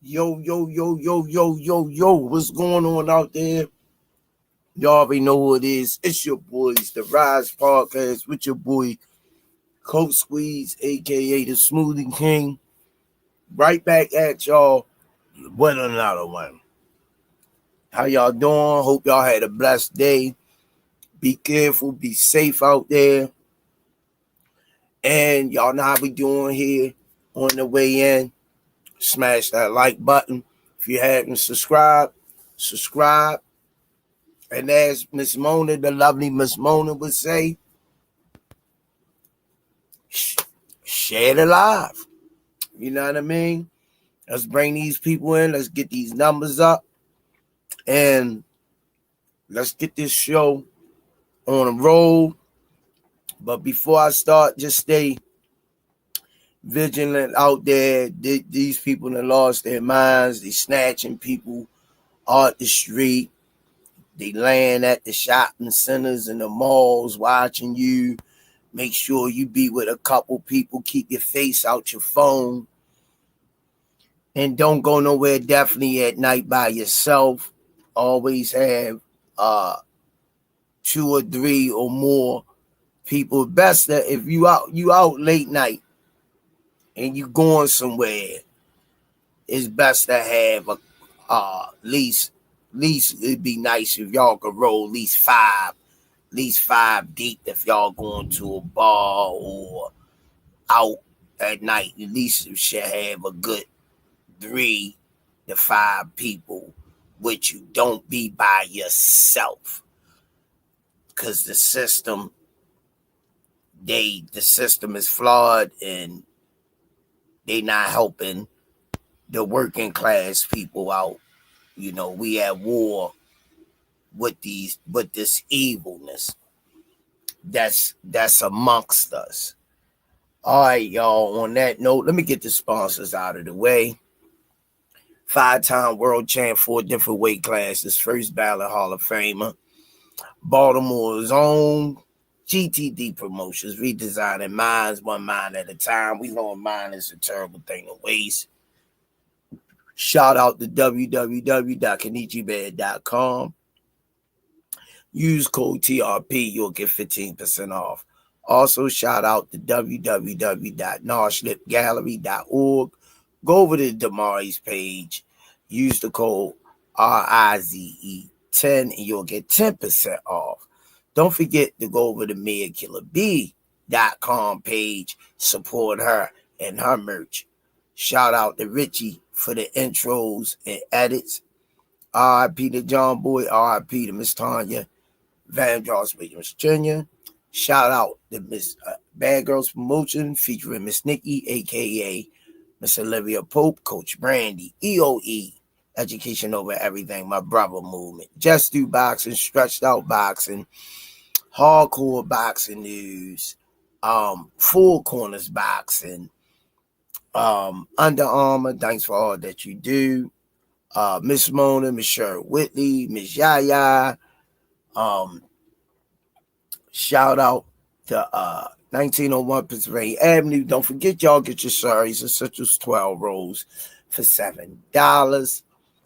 Yo, yo, yo, yo, yo, yo, yo, what's going on out there? Y'all already know who it is. It's your boys, the Rize Podcast with your boy, Coach Squeeze, aka the Smoothie King. Right back at y'all with another one. How y'all doing? Hope y'all had a blessed day. Be careful, be safe out there. And y'all know how we doing here on the way in. Smash that like button. If you haven't subscribed, subscribe. And as Miss Mona, the lovely Miss Mona would say, share it live. You know what I mean? Let's bring these people in. Let's get these numbers up. And let's get this show on a roll. But before I start, just stay vigilant out there. These people that lost their minds. They snatching people off the street. They laying at the shopping centers and the malls watching you. Make sure you be with a couple people. Keep your face out your phone. And don't go nowhere definitely at night by yourself. Always have 2 or 3 or more people. Best that if you out late night and you going somewhere, it's best to have least it'd be nice if y'all could roll at least five deep if y'all going to a bar or out at night. At least you should have a good 3 to 5 people with you. Don't be by yourself. Because the system is flawed and they not helping the working class people out. You know, we at war with this evilness that's amongst us. All right, y'all. On that note, let me get the sponsors out of the way. 5-time world champ, 4 different weight classes, first ballot Hall of Famer, Baltimore's own GTD Promotions, redesigning minds one mind at a time. We know a mind is a terrible thing to waste. Shout out to www.kenichibed.com. Use code TRP, you'll get 15% off. Also, shout out to www.narslipgallery.org. Go over to Damari's page. Use the code RIZE10 and you'll get 10% off. Don't forget to go over to MiaKillerB.com page. Support her and her merch. Shout out to Richie for the intros and edits. R.I.P. to John Boy. R.I.P. to Miss Tanya Vandross Williams Jr. Shout out to Miss Bad Girls Promotion featuring Miss Nikki, a.k.a. Miss Olivia Pope, Coach Brandy, EOE, Education Over Everything, My Brother Movement, Just Do Boxing, Stretched Out Boxing, Hardcore Boxing News, Four Corners Boxing, Under Armour, thanks for all that you do. Miss Mona, Miss Sherry Whitley, Miss Yaya. Shout out to 1901 Pennsylvania Avenue. Don't forget, y'all get your Surrey's and Citrus 12 rolls for $7.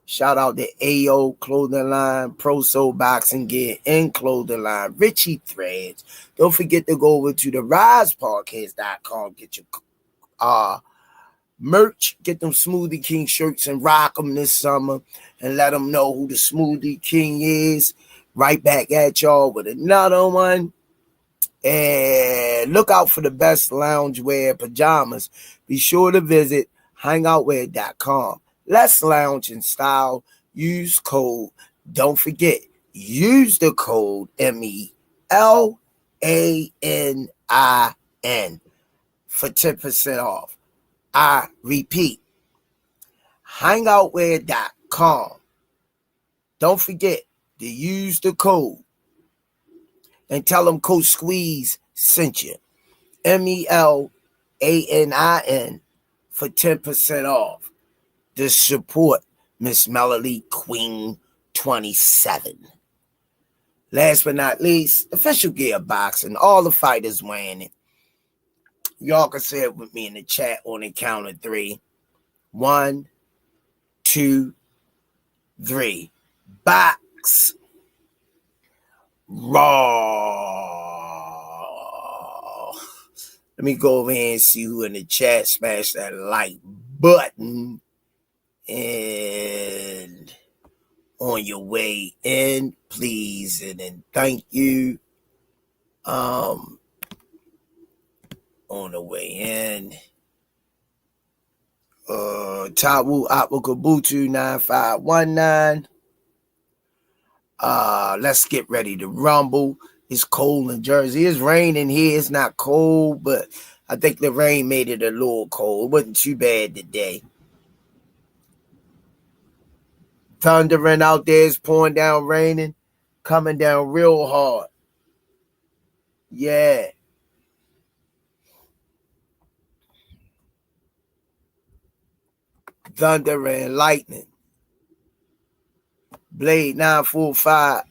Shout out to AO Clothing Line, Pro Soul Boxing Gear and Clothing Line, Richie Threads. Don't forget to go over to the RisePodcast.com. Get your merch. Get them Smoothie King shirts and rock them this summer and let them know who the Smoothie King is. Right back at y'all with another one. And look out for the best loungewear pajamas. Be sure to visit hangoutwear.com. Let's lounge in style. Use code. Don't forget, use the code MELANIN for 10% off. I repeat, hangoutwear.com. Don't forget to use the code and tell them Coach Squeeze sent you. MELANIN for 10% off. To support Miss Melody Queen 27. Last but not least, official gear boxing. All the fighters wearing it. Y'all can say it with me in the chat on the count of 3. 1, 2, 3. Box. Raw. Let me go over here and see who in the chat. Smash that like button. And on your way in, please. And then thank you. On the way in. Tawu Apakabutu 9519. Let's get ready to rumble. It's cold in Jersey. It's raining here. It's not cold, but I think the rain made it a little cold. It wasn't too bad today. Thundering out there. It's pouring down, raining, coming down real hard. Yeah. Thunder and lightning. Blade 945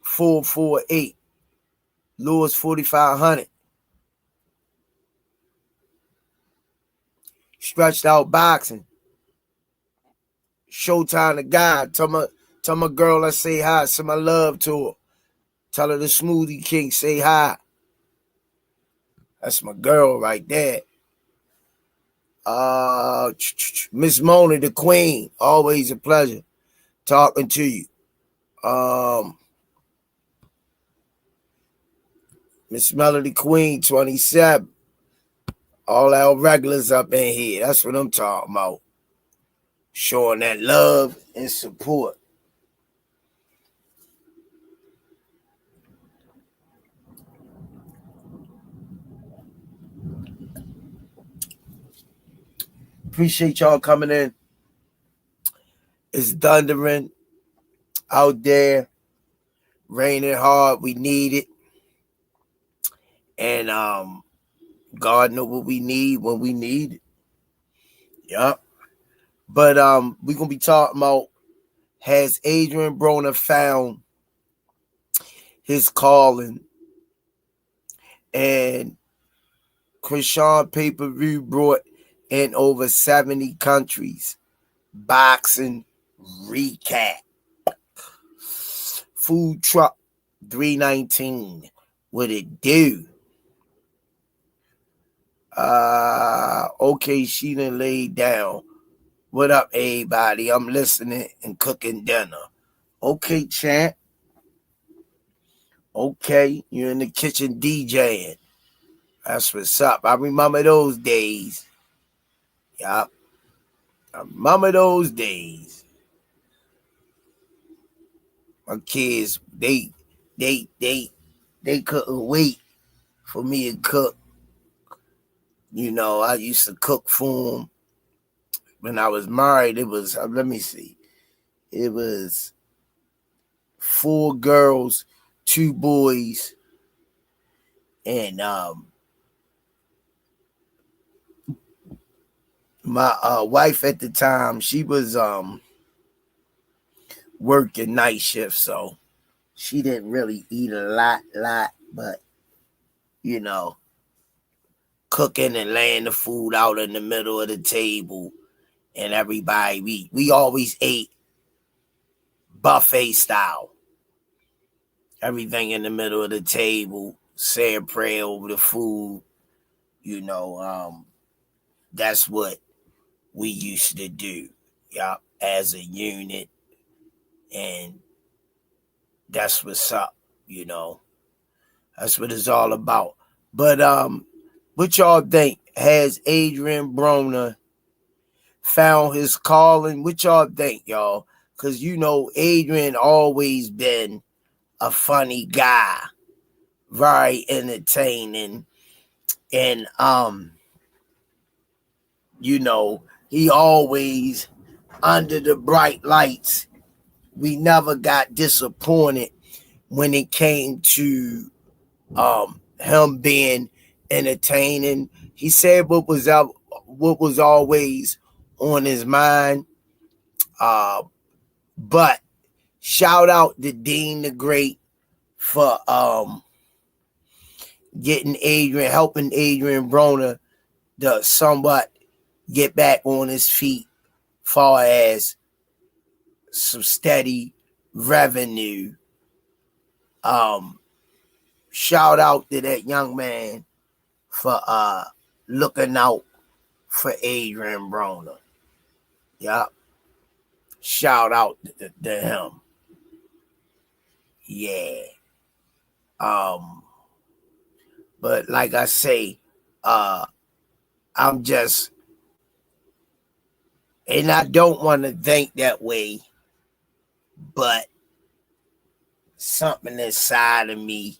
448. Lewis 4500. Stretched out boxing. Showtime to God. Tell my girl I say hi. Send my love to her. Tell her the Smoothie King say hi. That's my girl right there. Miss Mona, the Queen. Always a pleasure talking to you. Miss Melody Queen, 27. All our regulars up in here. That's what I'm talking about. Showing that love and support. Appreciate y'all coming in. It's thundering out there. Raining hard. We need it. And God know what we need when we need it. Yup. But we're gonna be talking about, has Adrian Broner found his calling? And Chrisean PPV brought in over 70 countries. Boxing recap. Food truck 319. What it do? Okay, she done laid down. What up, everybody? I'm listening and cooking dinner. Okay, champ. Okay, you're in the kitchen DJing. That's what's up. I remember those days. Yup. I remember those days. My kids, they couldn't wait for me to cook. You know, I used to cook for them. When I was married, it was, let me see. It was 4 girls, 2 boys, and my wife at the time, she was working night shift, so she didn't really eat a lot, but you know, cooking and laying the food out in the middle of the table, and everybody, we always ate buffet style. Everything in the middle of the table, say a prayer over the food, you know, that's what we used to do, yeah, as a unit, and that's what's up, you know. That's what it's all about. But what y'all think? Has Adrian Broner found his calling? What y'all think, y'all? Because you know Adrian always been a funny guy, very entertaining, and you know, he always under the bright lights. We never got disappointed when it came to him being entertaining. He said what was always on his mind. But shout out to Dean the Great for helping Adrian Broner to somewhat get back on his feet far as some steady revenue. Shout out to that young man for looking out for Adrian Broner. Yep. Shout out to him. Yeah. But like I say, I'm just, and I don't want to think that way, but something inside of me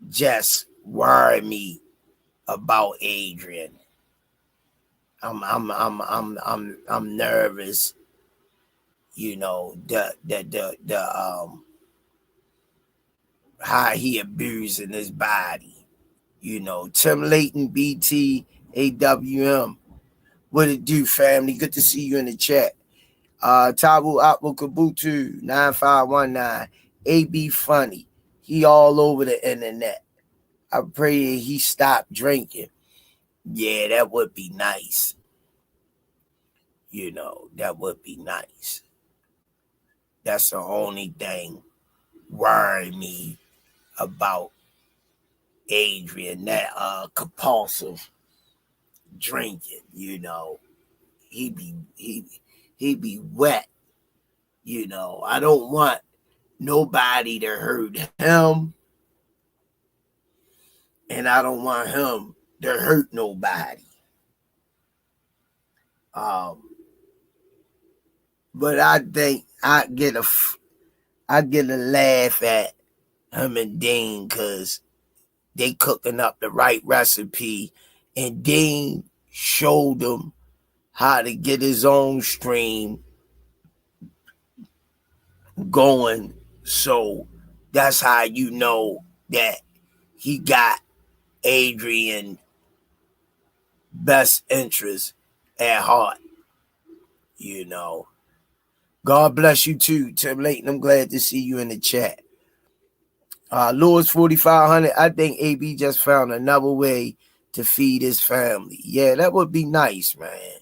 just worry me about Adrian. I'm nervous. You know, how he abusing his body. You know, Tim Layton, BT, AWM. What it do, family? Good to see you in the chat. Tabu Apple Kabutu 9519. AB Funny. He all over the internet. I pray he stopped drinking. Yeah, that would be nice. You know, that would be nice. That's the only thing worry me about Adrian, that compulsive drinking. You know, he be wet. You know, I don't want nobody to hurt him, and I don't want him to hurt nobody. But I think I get a laugh at him and Dean because they cooking up the right recipe, and Dean showed him how to get his own stream going. So that's how you know that he got Adrian best interest at heart. You know. God bless you too, Tim Layton. I'm glad to see you in the chat. Lewis 4500. I think AB just found another way to feed his family. Yeah, that would be nice, man.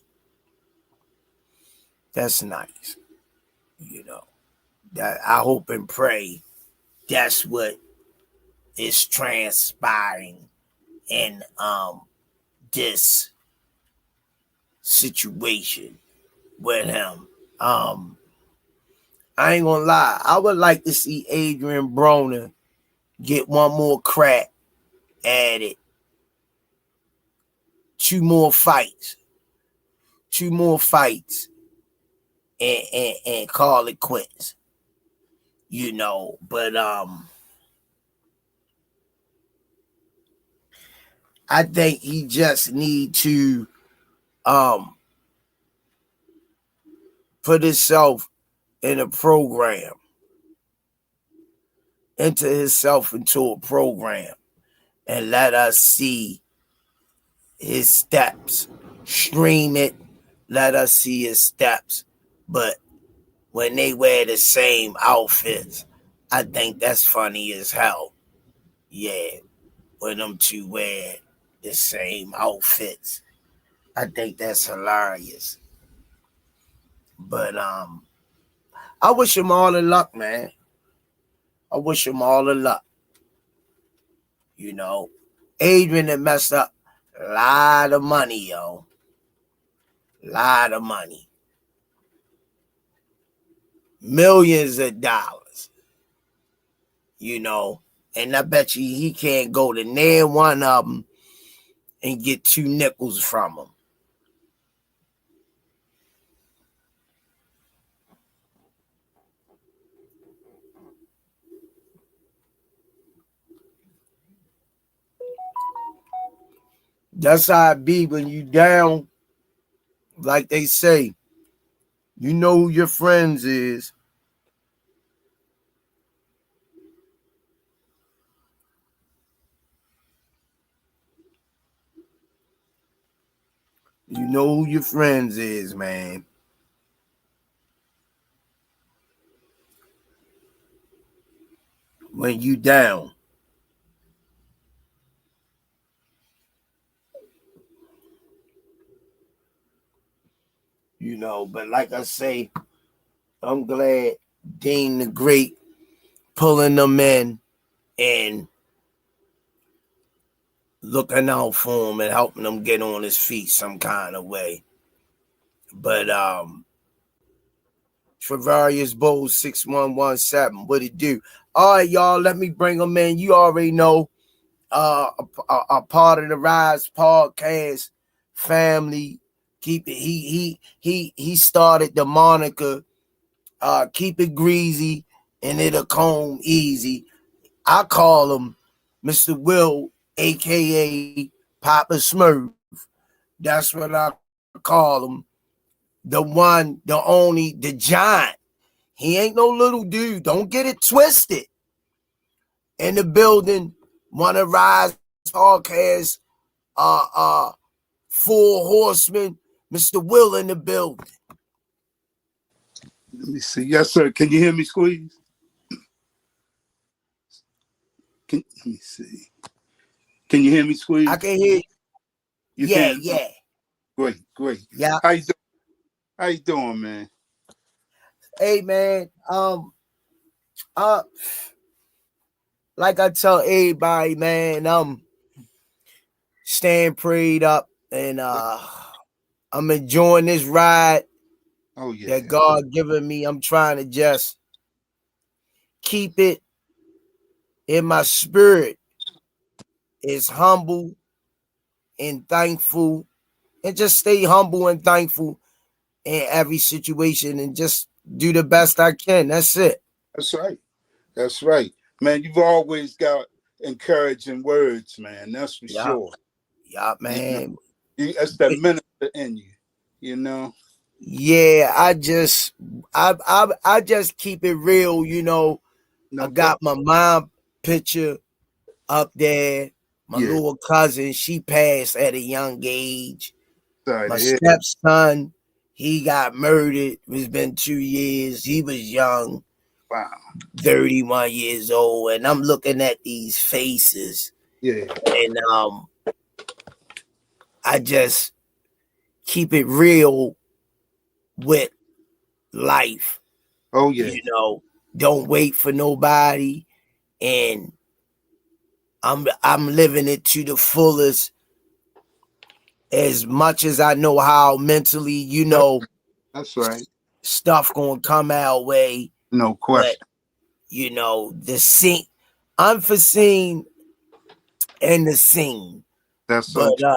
That's nice. You know. That I hope and pray that's what is transpiring in this situation with him. I ain't gonna lie. I would like to see Adrian Broner get one more crack at it. Two more fights, and call it quits. You know, but I think he just need to put himself in a program, enter himself into a program, and let us see his steps. Stream it, let us see his steps. But when they wear the same outfits, I think that's funny as hell. Yeah, when them two wear the same outfits, I think that's hilarious. But I wish him all the luck, man. I wish him all the luck. You know, Adrian had messed up a lot of money, yo. Lot of money. Millions of dollars. You know, and I bet you he can't go to near one of them and get 2 nickels from them. That's how it be when you down. Like they say, you know who your friends is. You know who your friends is, man. When you down. But like I say, I'm glad Dean the Great pulling them in and looking out for him and helping him get on his feet some kind of way. But Travarius Bowles 6117, what it do? All right, y'all, let me bring him in. You already know a part of the Rize podcast family. Keep it. He started the moniker keep it greasy and it'll comb easy. I call him Mr. Will, aka Papa Smurf. That's what I call him. The one, the only, the giant. He ain't no little dude. Don't get it twisted. In the building, one of Rize podcast, full horseman, Mr. Will in the building. Let me see. Yes, sir. Can you hear me, Squeeze? Let me see. Can you hear me, Squeeze? I can hear you. Yeah. Great. Yeah. How you doing, man? Hey, man. Like I tell everybody, man, I'm staying prayed up and I'm enjoying this ride that God given me. I'm trying to just keep it in my spirit. It's humble and thankful, and just stay humble and thankful in every situation and just do the best I can. That's it. That's right. Man, you've always got encouraging words, man. That's for sure. Yeah, man. That's that minister in you, Yeah, I just keep it real, No I got my mom picture up there. My little cousin, she passed at a young age. Sorry, my stepson, he got murdered. It's been 2 years. He was young. Wow. 31 years old. And I'm looking at these faces. Yeah. And I just keep it real with life. Oh, yeah. Don't wait for nobody. And I'm living it to the fullest as much as I know how mentally, That's right. Stuff gonna come our way. No question. But, the scene, unforeseen and the scene. That's so true.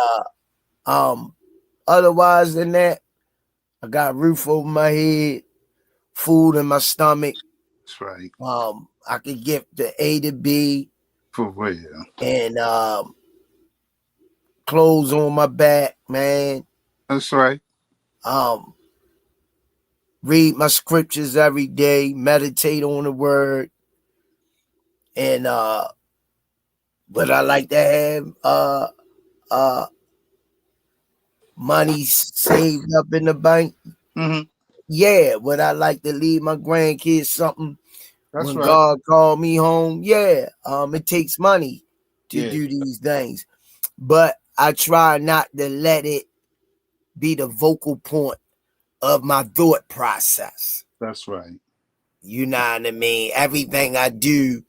Otherwise than that, I got a roof over my head, food in my stomach. That's right. I could get the A to B. For real. And clothes on my back, man. That's right. Read my scriptures every day, meditate on the word. And but I like to have money saved up in the bank. Mm-hmm. Yeah, would I like to leave my grandkids something? That's when right. God called me home? Yeah. It takes money to do these things. But I try not to let it be the vocal point of my thought process. That's right. You know what I mean? Everything I do,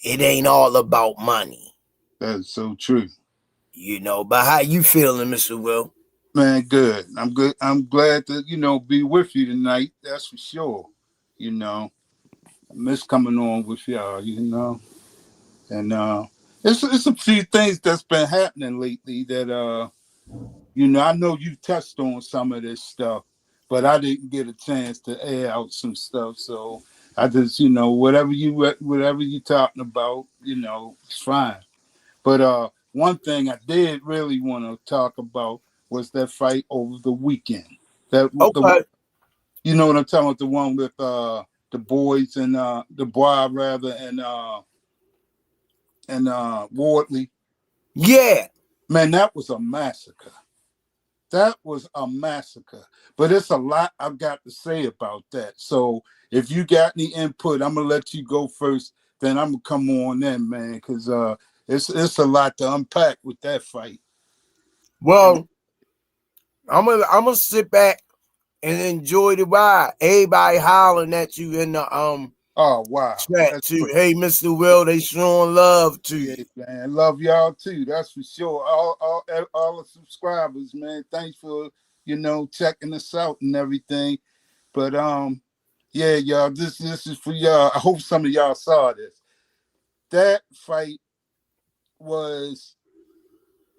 it ain't all about money. That's so true. But how you feeling, Mr. Will? Man, good. I'm good. I'm glad to, be with you tonight. That's for sure. I miss coming on with y'all, And it's a few things that's been happening lately that I know you touched on some of this stuff, but I didn't get a chance to air out some stuff. So I just, whatever you're talking about, it's fine. But one thing I did really want to talk about was that fight over the weekend. You know what I'm talking about? The one with the boys and Dubois rather and Wardley. Yeah. Man, that was a massacre. But it's a lot I've got to say about that. So if you got any input, I'm gonna let you go first. Then I'm gonna come on in, man, because it's a lot to unpack with that fight. Well, I'm gonna sit back and enjoy the ride. Everybody hollering at you in the Oh wow, chat that's too. great. Hey, Mr. Will, they showing love to Yeah, you. man. Love y'all too. That's for sure. All the subscribers, man. Thanks for checking us out and everything. But yeah, y'all. This is for y'all. I hope some of y'all saw this. That fight was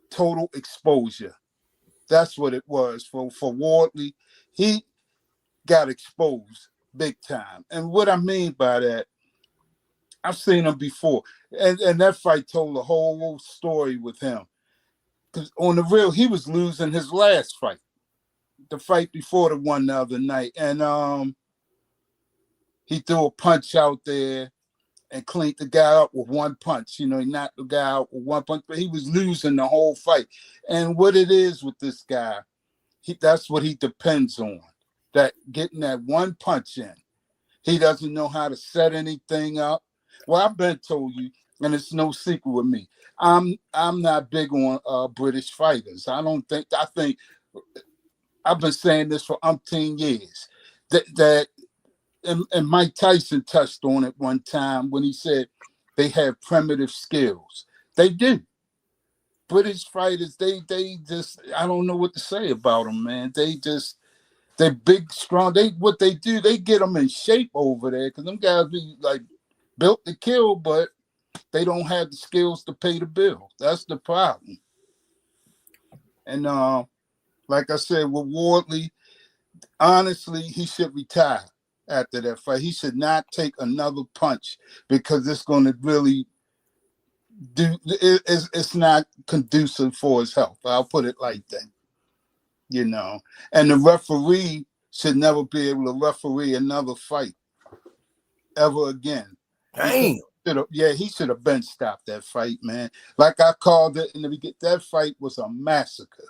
total exposure. That's what it was for Wardley. He got exposed big time. And what I mean by that, I've seen him before, and that fight told the whole story with him. Because on the real, he was losing his last fight, the fight before the one the other night, and he threw a punch out there and cleaned the guy up with one punch. He knocked the guy out with one punch, but he was losing the whole fight. And what it is with this guy, that's what he depends on. That getting that one punch in. He doesn't know how to set anything up. Well, I've been told you, and it's no secret with me. I'm not big on British fighters. I think I've been saying this for umpteen years. That and Mike Tyson touched on it one time when he said they have primitive skills. They do. British fighters, they just I don't know what to say about them, man. They're big, strong. What they do, they get them in shape over there because them guys be like built to kill, but they don't have the skills to pay the bill. That's the problem. And like I said, with Wardley, honestly, he should retire after that fight. He should not take another punch because it's going to really it's not conducive for his health. I'll put it like that. And the referee should never be able to referee another fight ever again because Damn. he should have been stopped that fight, man. Like I called it in the beginning, that fight was a massacre.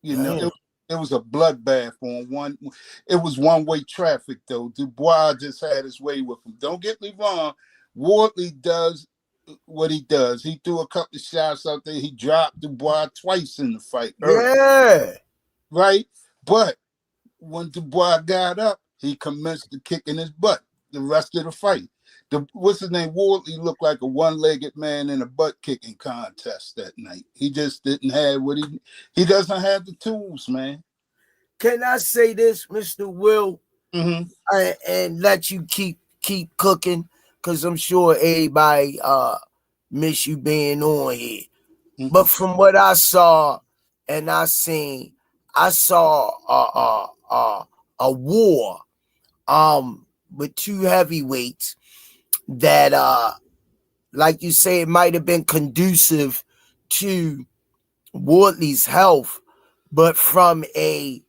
Damn. It was a bloodbath on one. It was one-way traffic though. Dubois just had his way with him. Don't get me wrong. Wardley does what he does. He threw a couple of shots out there. He dropped Dubois twice in the fight early, Yeah. right? But when Dubois got up, he commenced to kick in his butt the rest of the fight. What's his name? Wardley looked like a one-legged man in a butt-kicking contest that night. He just didn't have what he doesn't have the tools, man. Can I say this, Mr. Will, Mm-hmm. and let you keep cooking? Because I'm sure everybody miss you being on here. Mm-hmm. But from what I saw and I saw a war with two heavyweights that like you say, it might have been conducive to Wardley's health, but from a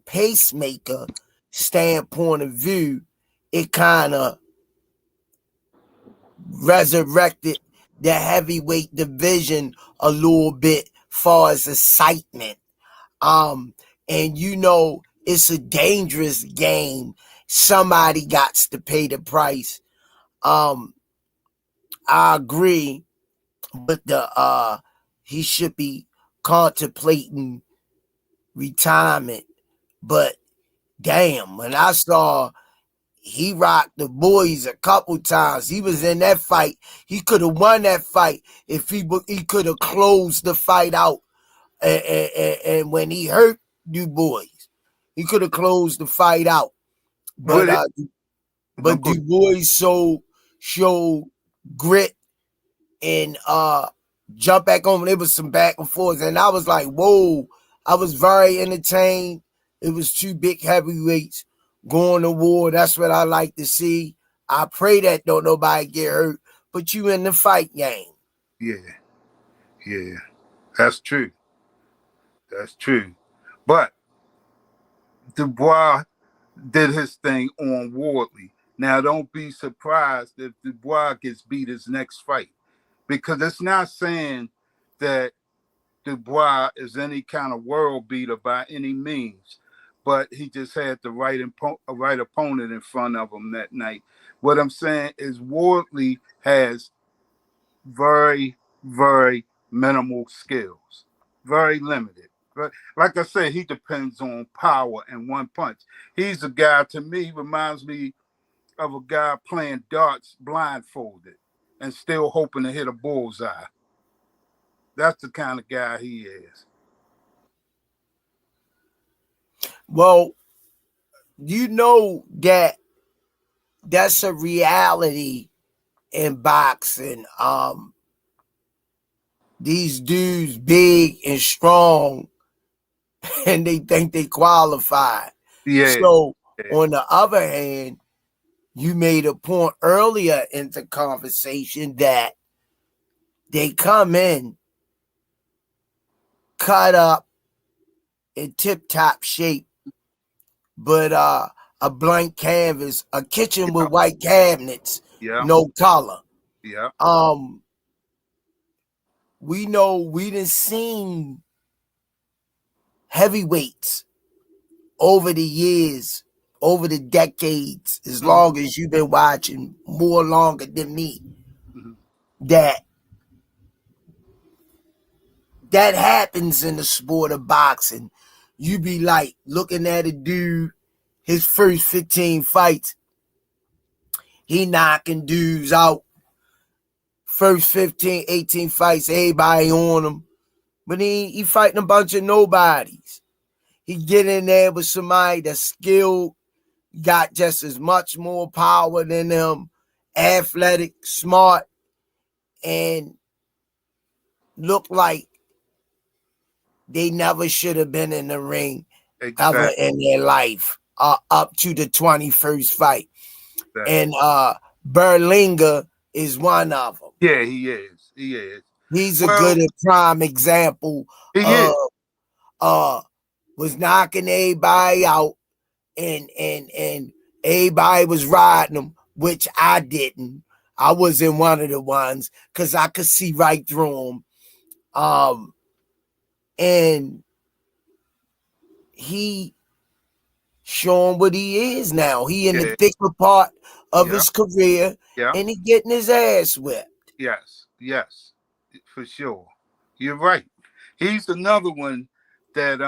pacemaker standpoint of view, it kind of resurrected the heavyweight division a little bit far as excitement. And it's a dangerous game. Somebody got to pay the price. I agree with he should be contemplating retirement. But damn, when I saw he rocked the boys a couple times. He was in that fight. He could have won that fight if he could have closed the fight out. And when he hurt Dubois, he could have closed the fight out. But But Dubois showed grit and jump back on. There was some back and forth, and I was like, whoa. I was very entertained. It was two big heavyweights going to war. That's what I like to see. I pray that don't nobody get hurt, but you in the fight game. yeah, that's true. That's true. But Dubois did his thing on Wardley. Now, don't be surprised if Dubois gets beat his next fight, because it's not saying that Dubois is any kind of world beater by any means, but he just had the right opponent in front of him that night. What I'm saying is Wardley has very, very minimal skills, very limited, Like I said, he depends on power and one punch. He's a guy, to me, reminds me of a guy playing darts blindfolded and still hoping to hit a bullseye. That's the kind of guy he is. Well, you know that's a reality in boxing. These dudes big and strong and they think they qualified. Yeah, So yeah. on the other hand, you made a point earlier in the conversation that they come in cut up in tip-top shape, but a blank canvas, a kitchen with white cabinets, Yeah, no color. yeah. We know we done seen heavyweights over the years, over the decades, as Mm-hmm. long as you've been watching, more longer than me, Mm-hmm. that happens in the sport of boxing. You be like looking at a dude, his first 15 fights, he knocking dudes out. First 15, 18 fights, everybody on him. But he fighting a bunch of nobodies. He get in there with somebody that's skilled, got just as much more power than him, athletic, smart, and look like they never should have been in the ring ever Exactly. in their life, up to the 21st fight. Exactly. And Berlinger is one of them. Yeah, he is. He is. He's a Well, good and prime example he of is. was knocking everybody out and everybody was riding him, which I didn't. I wasn't one of the ones because I could see right through him. And he showing what he is now. He in the Yeah, thicker part of yeah, his career yeah. and he getting his ass whipped. Yes, yes, for sure. You're right. He's another one that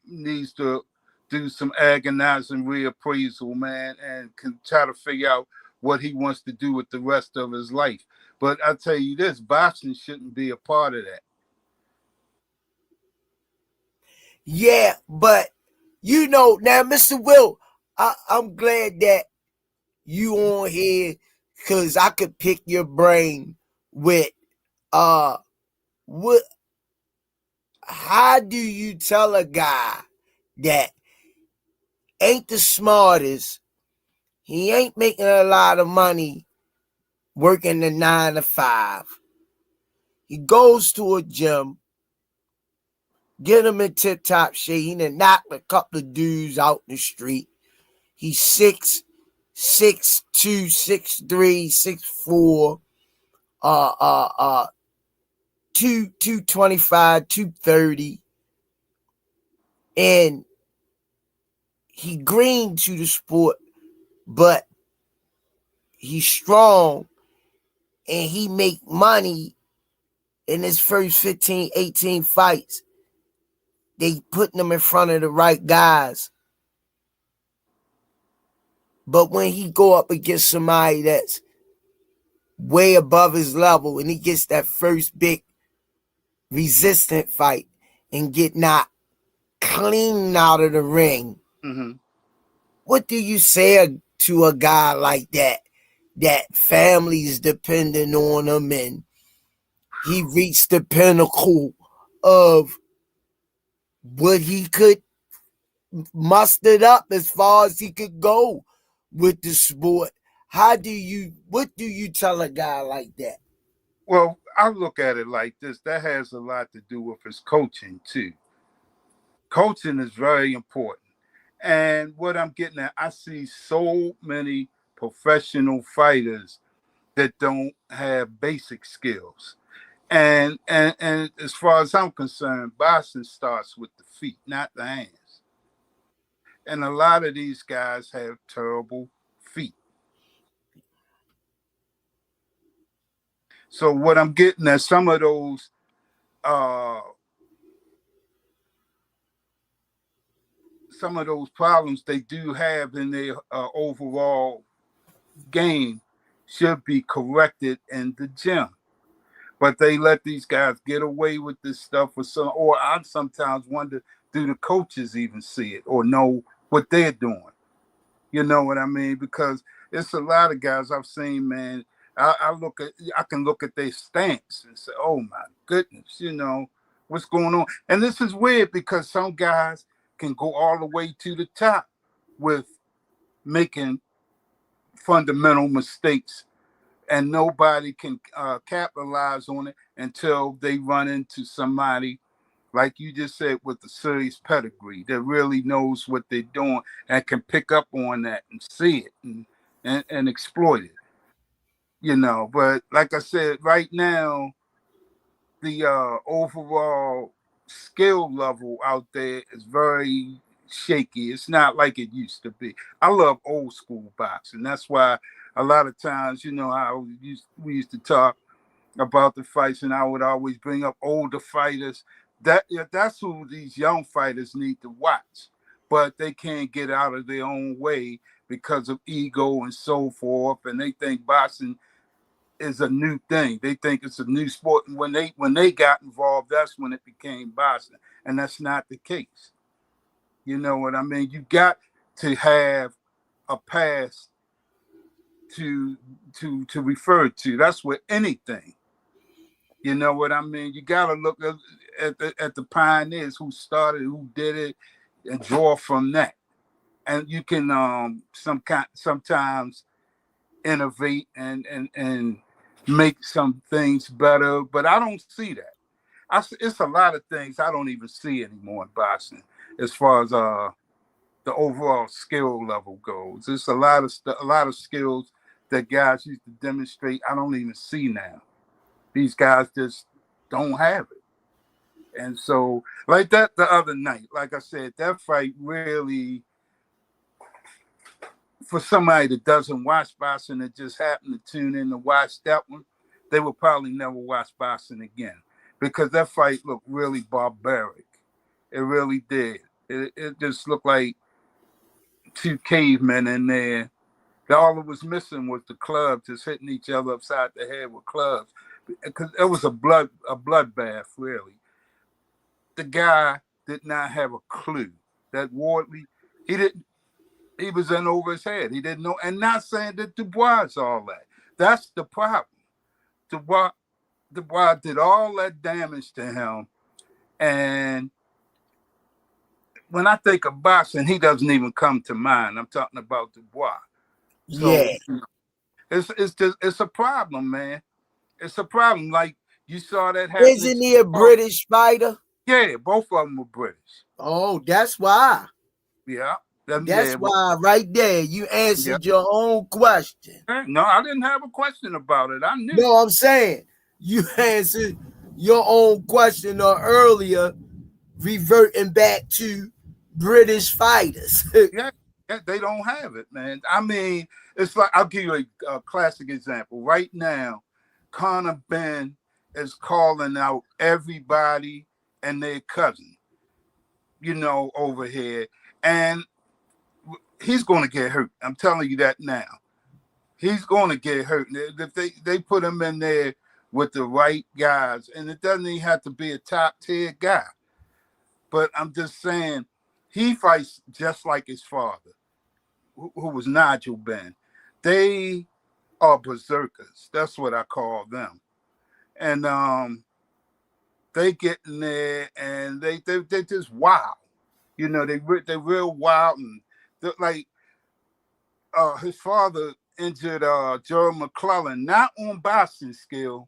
needs to do some agonizing reappraisal, man, and can try to figure out what he wants to do with the rest of his life. But I tell you this, boxing shouldn't be a part of that. Yeah, but you know, now, Mr. Will, I'm glad that you on here because I could pick your brain with uh what how do you tell a guy that ain't the smartest, he ain't making a lot of money working the 9 to 5. He goes to a gym, get him in tip top shape. He done knocked a couple of dudes out in the street. He's 6'2", 6'3", 6'4", 225, 230, and he green to the sport, but he's strong and he make money in his first 15, 18 fights. They putting him in front of the right guys. But when he go up against somebody that's way above his level and he gets that first big resistant fight and get knocked clean out of the ring, Mm-hmm. what do you say to a guy like that? That family's depending on him and he reached the pinnacle of what he could muster up as far as he could go with the sport. What do you tell a guy like that? Well, I look at it like this. That has a lot to do with his coaching too. Coaching is very important. And what I'm getting at, I see so many professional fighters that don't have basic skills. And as far as I'm concerned, boxing starts with the feet, not the hands. And a lot of these guys have terrible feet. So what I'm getting at, some of those uh some of those problems they do have in their overall game should be corrected in the gym. But they let these guys get away with this stuff for some, or I sometimes wonder, do the coaches even see it or know what they're doing? You know what I mean? Because it's a lot of guys I've seen, man. I can look at their stance and say, oh my goodness, you know, what's going on? And this is weird because some guys can go all the way to the top with making fundamental mistakes, and nobody can capitalize on it until they run into somebody like you just said with the serious pedigree that really knows what they're doing and can pick up on that and see it and exploit it, you know. But like I said, right now the overall skill level out there is very shaky. It's not like it used to be. I love old school boxing. That's why a lot of times, you know, we used to talk about the fights, and I would always bring up older fighters. That's who these young fighters need to watch, but they can't get out of their own way because of ego and so forth, and they think boxing is a new thing. They think it's a new sport, and when they got involved, that's when it became boxing, and that's not the case. You know what I mean? You got to have a past to refer to. That's with anything. You know what I mean? You got to look at the pioneers who started, who did it, and draw from that. And you can sometimes innovate and make some things better, but I don't see that. It's a lot of things I don't even see anymore in boxing as far as the overall skill level goes. It's a lot of skills that guys used to demonstrate. I don't even see now. These guys just don't have it. And so, like that the other night, like I said, that fight really, for somebody that doesn't watch boxing that just happened to tune in to watch that one, they will probably never watch boxing again because that fight looked really barbaric. It really did. It just looked like two cavemen in there. All it was missing was the clubs just hitting each other upside the head with clubs, because it was a bloodbath, really. The guy did not have a clue that Wardley, he didn't. He was in over his head. He didn't know, and not saying that Dubois is all that. That's the problem. Dubois did all that damage to him, and when I think of boxing, he doesn't even come to mind. I'm talking about Dubois. So Yeah. it's a problem, man. It's a problem. Like you saw that happening. Isn't he a British fighter? Yeah, both of them were British. Oh, that's why. Yeah, That's why right there you yeah. answered your own question. No, I didn't have a question about it. I knew. No, I'm saying you answered your own question or earlier, reverting back to British fighters. Yeah, they don't have it, man. I mean, it's like, I'll give you a classic example. Right now, Conor Ben is calling out everybody and their cousin, you know, over here. And he's going to get hurt. I'm telling you that now. He's going to get hurt. If they put him in there with the right guys, and it doesn't even have to be a top tier guy. But I'm just saying, he fights just like his father, who was Nigel Ben. They are berserkers. That's what I call them. And they get in there and they just wild. You know, they're real wild, and like his father injured Joe McClellan, not on boxing skill,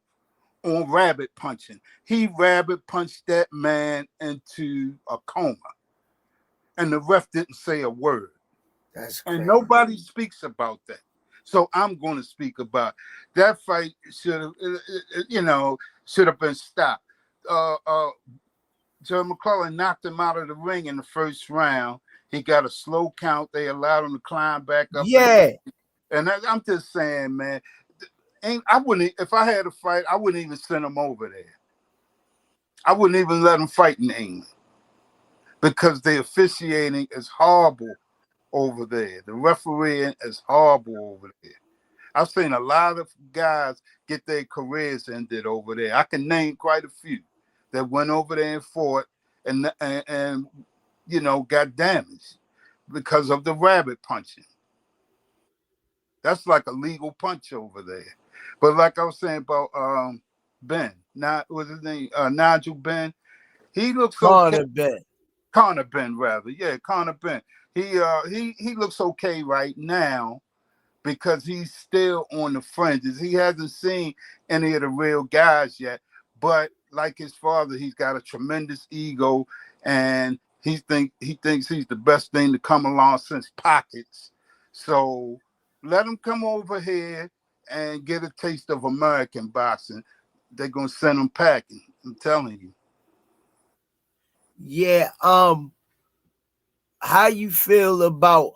on rabbit punching. He rabbit punched that man into a coma, and the ref didn't say a word. That's And crazy. nobody speaks about that. So I'm going to speak about that fight. Should have been stopped. Joe McClellan knocked him out of the ring in the first round. He got a slow count. They allowed him to climb back up. Yeah. And I'm just saying, man, I wouldn't, if I had a fight, I wouldn't even send him over there. I wouldn't even let him fight in England. because the officiating is horrible over there. The refereeing is horrible over there. I've seen a lot of guys get their careers ended over there. I can name quite a few that went over there and fought and got damaged because of the rabbit punching. That's like a legal punch over there. But like I was saying about Ben, what's his name? Nigel Ben. He looks okay. Connor Ben, rather. Yeah, Connor Ben. He looks okay right now because he's still on the fringes. He hasn't seen any of the real guys yet. But like his father, he's got a tremendous ego, and he thinks he's the best thing to come along since Pockets. So let him come over here and get a taste of American boxing. They're gonna send him packing. I'm telling you. Yeah. How you feel about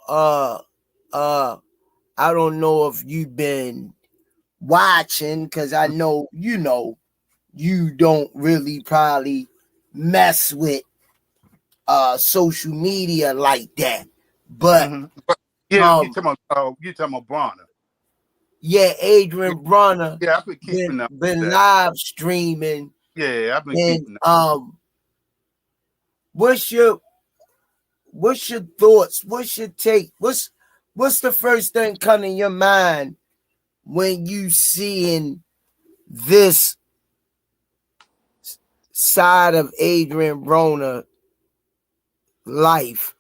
I don't know if you've been watching, because I know you don't really probably mess with social media like that. But yeah, you talking about Broner. Yeah, Adrian Broner. Yeah, I've been keeping up. Been live streaming. Yeah, I've been keeping up. What's your thoughts? What's your take? What's the first thing coming in your mind when you seeing this side of Adrian Broner life?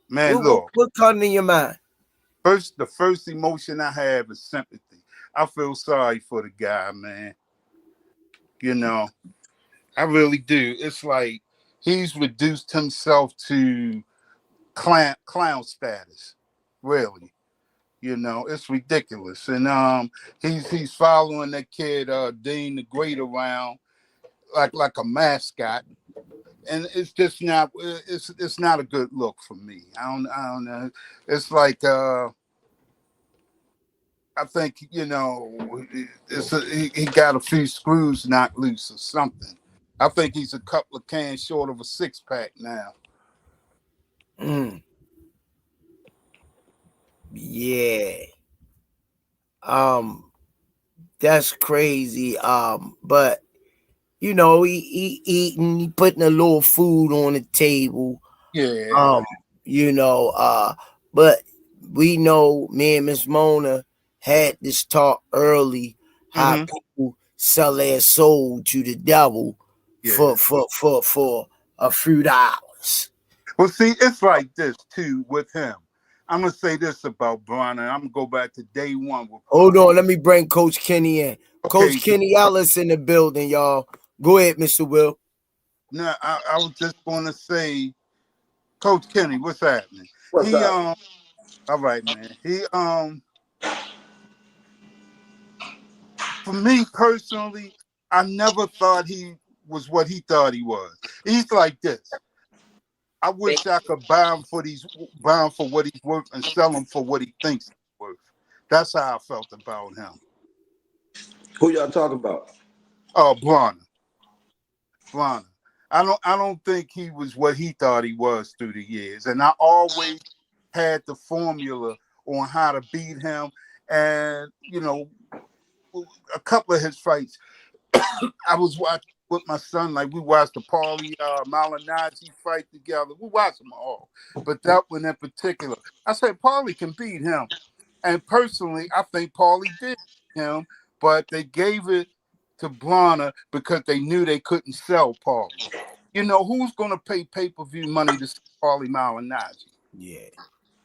Man, look. What comes in your mind? The first emotion I have is sympathy. I feel sorry for the guy, man. I really do. It's like he's reduced himself to clown status. Really. It's ridiculous. And he's following that kid Dean the Great around like a mascot. And it's just not it's not a good look for me. I don't know. It's like I think he got a few screws knocked loose or something. I think he's a couple of cans short of a 6-pack now. Yeah. That's crazy. But he eating, he putting a little food on the table. Yeah. But we know me and Miss Mona had this talk early, how people sell their soul to the devil for a few dollars. Well, see, it's like this too with him. I'm gonna say this about Broner. I'm gonna go back to day one. Hold on, let me bring Coach Kenny in. Okay. Coach Kenny Ellis in the building, y'all. Go ahead, Mr. Will. No, I was just gonna say, Coach Kenny, what's happening? What's up? All right, man. For me personally, I never thought he was what he thought he was. He's like this. I wish I could buy him for what he's worth and sell him for what he thinks he's worth. That's how I felt about him. Who y'all talking about? Oh, Broner. I don't think he was what he thought he was through the years. And I always had the formula on how to beat him. And, a couple of his fights, I was watching with my son, like we watched the Paulie Malignaggi fight together. We watched them all. But that one in particular, I said Paulie can beat him. And personally, I think Paulie did beat him, but they gave it to Broner because they knew they couldn't sell Paulie. Who's going to pay pay-per-view money to see Paulie Malignaggi? Yeah.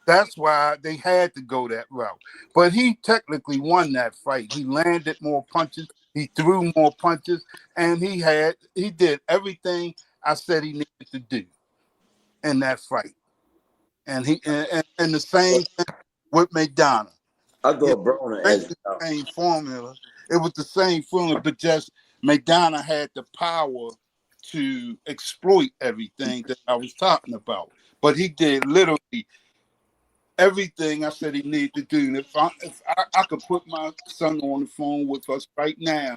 That's why they had to go that route. But he technically won that fight. He landed more punches. He threw more punches. And he did everything I said he needed to do in that fight. And the same thing with McDonough. I thought Broner as the same formula. It was the same formula, but just McDonough had the power to exploit everything that I was talking about. But he did literally everything I said he needed to do. And if I could put my son on the phone with us right now,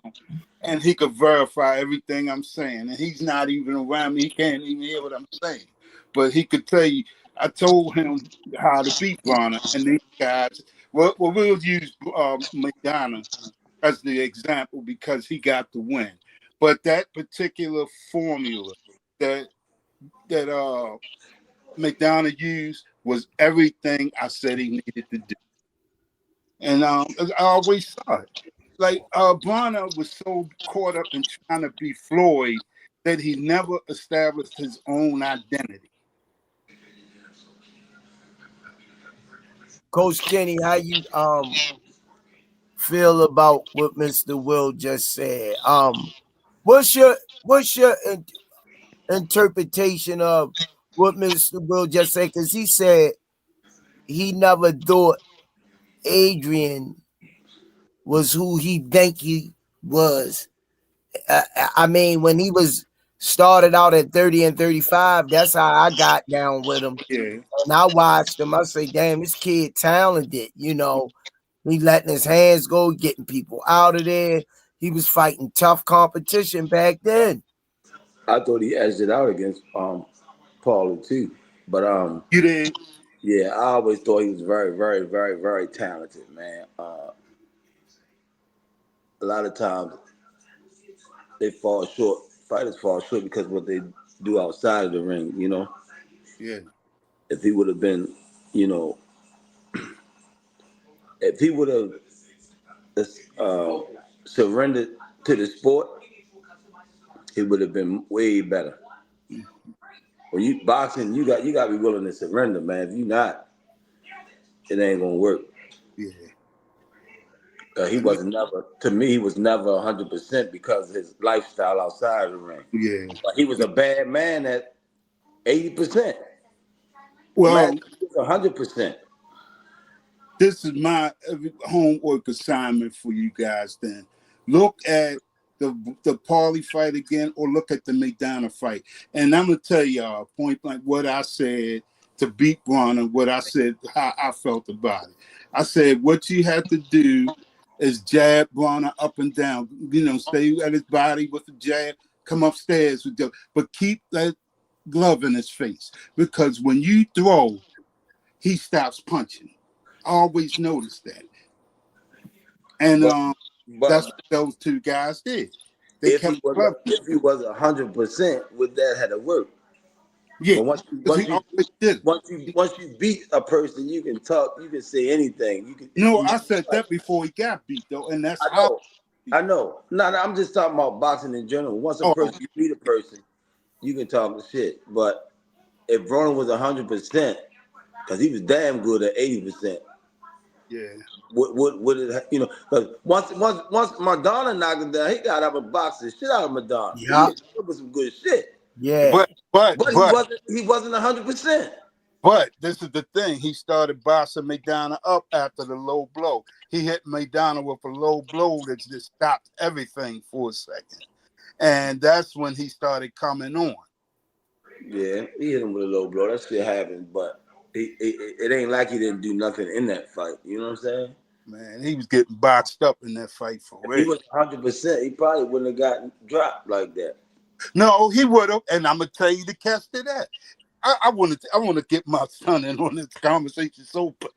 and he could verify everything I'm saying, and he's not even around me, he can't even hear what I'm saying. but he could tell you. I told him how to beat Broner, and these guys. Well, we'll use McDonough as the example because he got the win. But that particular formula that McDonough used was everything I said he needed to do. And I always saw it. Like Broner was so caught up in trying to be Floyd that he never established his own identity. Coach Kenny, how you feel about what Mr. Will just said? What's your interpretation of what Mr. Will just said? Because he said he never thought Adrian was who he think he was. I mean, when he was started out at 30 and 35, that's how I got down with him. Yeah. And I watched him. I say, damn, this kid talented, you know. He letting his hands go, getting people out of there. He was fighting tough competition back then. I thought he edged it out against Paulie too. But You did? yeah, I always thought he was very, very, very, very talented, man. A lot of times they fall short. Fighters fall short because of what they do outside of the ring, you know. Yeah. If he would have been, you know, if he would have surrendered to the sport, he would have been way better. When you boxing, you got to be willing to surrender, man. If you not, it ain't gonna work. Yeah. He wasn't never. To me, he was never 100% because of his lifestyle outside of the ring. Yeah. But he was a bad man at 80%. Well, 100%. This is my homework assignment for you guys then. Look at the Paulie fight again or look at the McDonough fight. And I'm going to tell y'all point blank what I said to beat Broner, what I said, how I felt about it. I said, what you have to do is jab Broner up and down. You know, stay at his body with the jab, come upstairs with the, but keep that glove in his face. Because when you throw, he stops punching. I always noticed that. And that's what those two guys did. They if he was 100%, would that have to work? Yeah. But once you beat a person, you can talk, you can say anything. You can. No, I said that before he got beat though, and that's I know. No, I'm just talking about boxing in general. Once a person you beat a person, you can talk the shit. But if Broner was 100%, because he was damn good at 80%. Yeah. Would it, you know, because once Madonna knocked him down, he got up and boxed the shit out of Madonna. Yeah. It was some good shit. Yeah. But he wasn't 100%. But this is the thing. He started boxing McDonough up after the low blow. He hit McDonough with a low blow that just stopped everything for a second. And that's when he started coming on. Yeah, he hit him with a low blow. That shit happened, but it ain't like he didn't do nothing in that fight. You know what I'm saying? Man, he was getting boxed up in that fight for real. If he was 100%, he probably wouldn't have gotten dropped like that. No, he would have, and I'm gonna tell you the catch to that. I want to get my son in on this conversation so bad,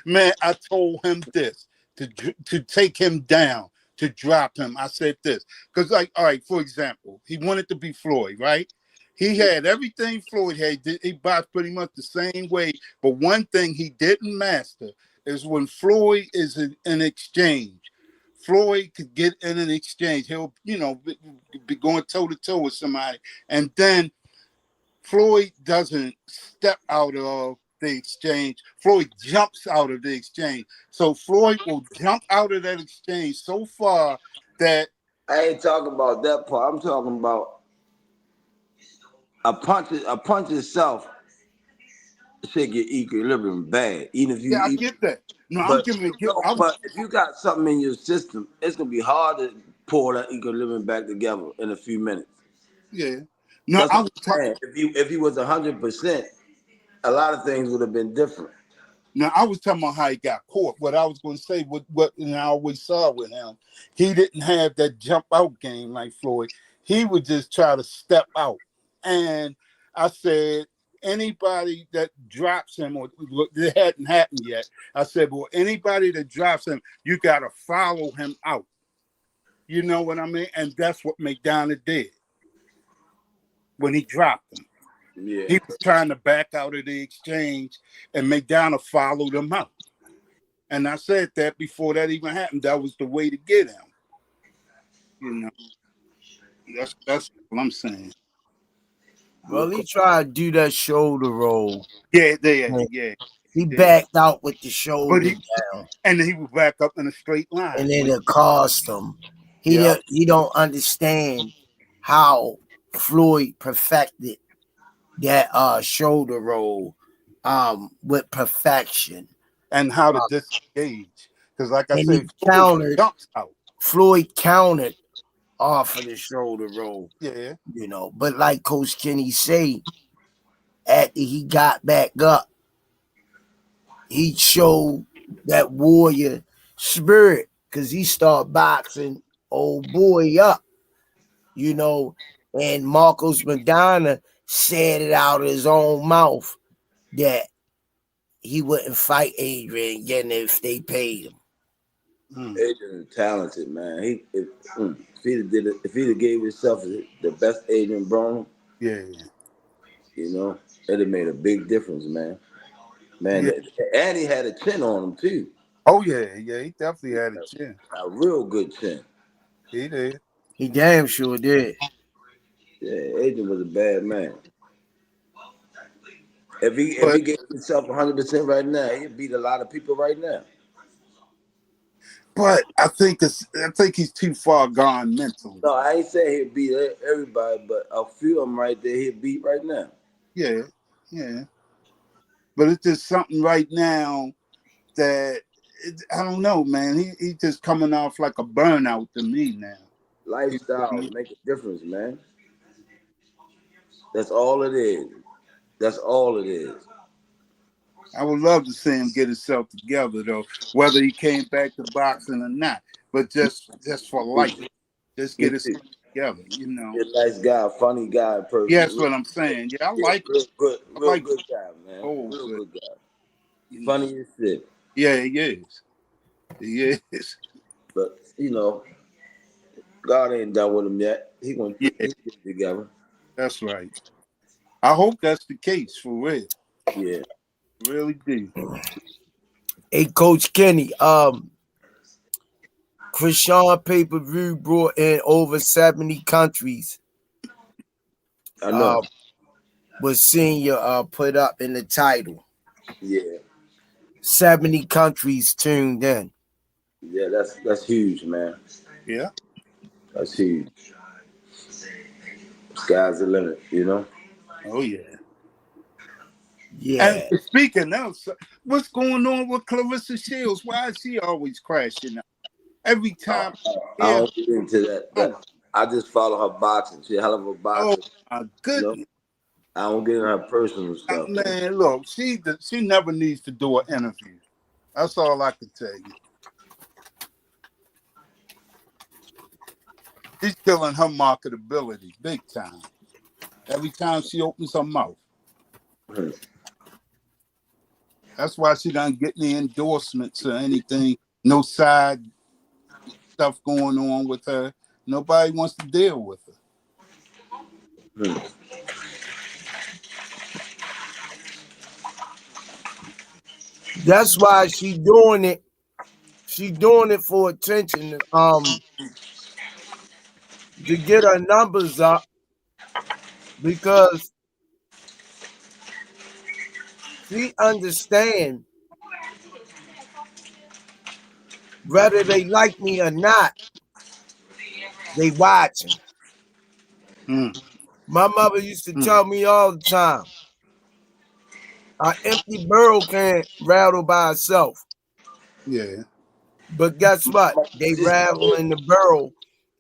man. I told him this to take him down, to drop him. I said this because, like, all right, for example, he wanted to be Floyd, right? He had everything Floyd had. He boxed pretty much the same way, but one thing he didn't master is when Floyd is in an exchange. Floyd could get in an exchange. He'll, you know, be going toe-to-toe with somebody. And then Floyd doesn't step out of the exchange. Floyd jumps out of the exchange. So Floyd will jump out of that exchange so far that... I ain't talking about that part. I'm talking about a punch itself should get equilibrium bad. Even if you... Yeah, I get that. No, but, I'm giving it. But if you got something in your system, it's gonna be hard to pull that equilibrium back together in a few minutes. Yeah. No, I was saying if he was 100%, a lot of things would have been different. Now I was talking about how he got caught. What I was going to say, what and I always saw with him, he didn't have that jump out game like Floyd. He would just try to step out, and I said, anybody that drops him, or look, it hadn't happened yet. I said, well, anybody that drops him, you got to follow him out. You know what I mean? And that's what McDonough did when he dropped him. Yeah. He was trying to back out of the exchange, and McDonough followed him out. And I said that before that even happened. That was the way to get him. You know, that's what I'm saying. Well, he tried to do that shoulder roll. Yeah. He backed out with the shoulder down. And then he was back up in a straight line. And then it cost him. He don't understand how Floyd perfected that shoulder roll with perfection. And how to disengage. Because like I said, Floyd countered off of the shoulder roll. Yeah. You know, but like Coach Kenny say, after he got back up, he showed that warrior spirit because he started boxing old boy up, you know, and Marcos Madonna said it out of his own mouth that he wouldn't fight Adrian again if they paid him. Adrian is talented, man. If he'd have gave himself the best Adrian Broner, yeah, you know, it'd have made a big difference, man. Man, and he had a chin on him too. Oh yeah, he definitely had a chin. A real good chin. He did. He damn sure did. Yeah, Adrian was a bad man. If he gave himself 100% right now, he'd beat a lot of people right now. But I think he's too far gone mentally. No, I ain't saying he'd beat everybody, but a few of them right there he'd beat right now. Yeah. But it's just something right now that I don't know, man. He just coming off like a burnout to me now. Lifestyle make a difference, man. That's all it is. That's all it is. I would love to see him get himself together, though, whether he came back to boxing or not. But just for life, just get himself together, you know. He's a nice guy, funny guy, person. Yeah, that's what I'm saying. Yeah, I like him. Real good guy, man. Real good guy. Funny as shit. Yeah, he is. He is. But you know, God ain't done with him yet. He gonna get it together. That's right. I hope that's the case for real. Yeah. Really do. Hey, Coach Kenny, Chrisean pay-per-view brought in over 70 countries. I know. Was senior put up in the title. Yeah. 70 countries tuned in. Yeah, that's huge, man. Yeah. That's huge. Sky's the limit, you know? Oh, yeah. Yeah. And speaking of, what's going on with Clarissa Shields? Why is she always crashing out? Every time. I don't get into that. I just follow her boxing. She's a hell of a boxer. Oh, my goodness. You know? I don't get in her personal stuff. Man, look, she never needs to do an interview. That's all I can tell you. She's killing her marketability big time. Every time she opens her mouth. That's why she doesn't get any endorsements or anything. No side stuff going on with her. Nobody wants to deal with her. That's why she doing it. She doing it for attention. To get her numbers up, because she understand whether they like me or not, they watching. My mother used to tell me all the time, an empty barrel can't rattle by itself. Yeah. But guess what? They rattle in the barrel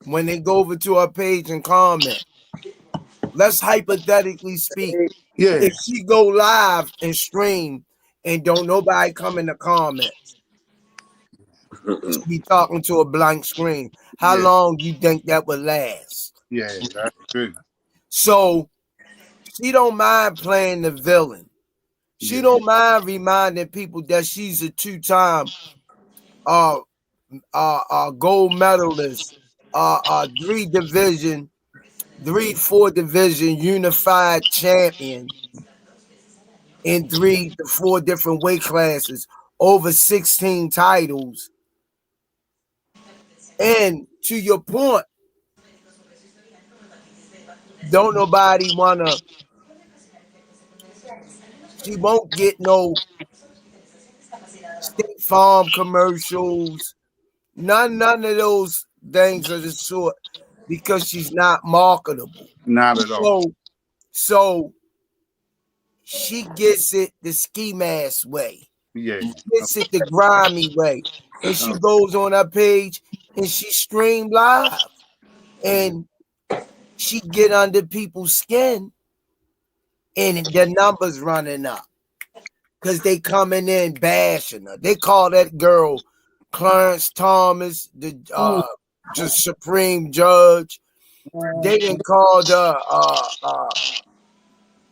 when they go over to her page and comment. Let's hypothetically speak. Yeah. If she go live and stream and don't nobody come in the comments, she be talking to a blank screen. How long do you think that would last? Yeah, that's true. So she don't mind playing the villain. She don't mind reminding people that she's a 2-time gold medalist, 4 division unified champion in 3 to 4 different weight classes, over 16 titles. And to your point, don't nobody wanna. She won't get no State Farm commercials. None of those things of the sort, because she's not marketable. Not at all. So she gets it the ski mask way. Yeah. She gets it the grimy way. And she goes on her page and she stream live. And she get under people's skin and the numbers running up. Because they coming in bashing her. They call that girl Clarence Thomas, the just Supreme Judge. They done called her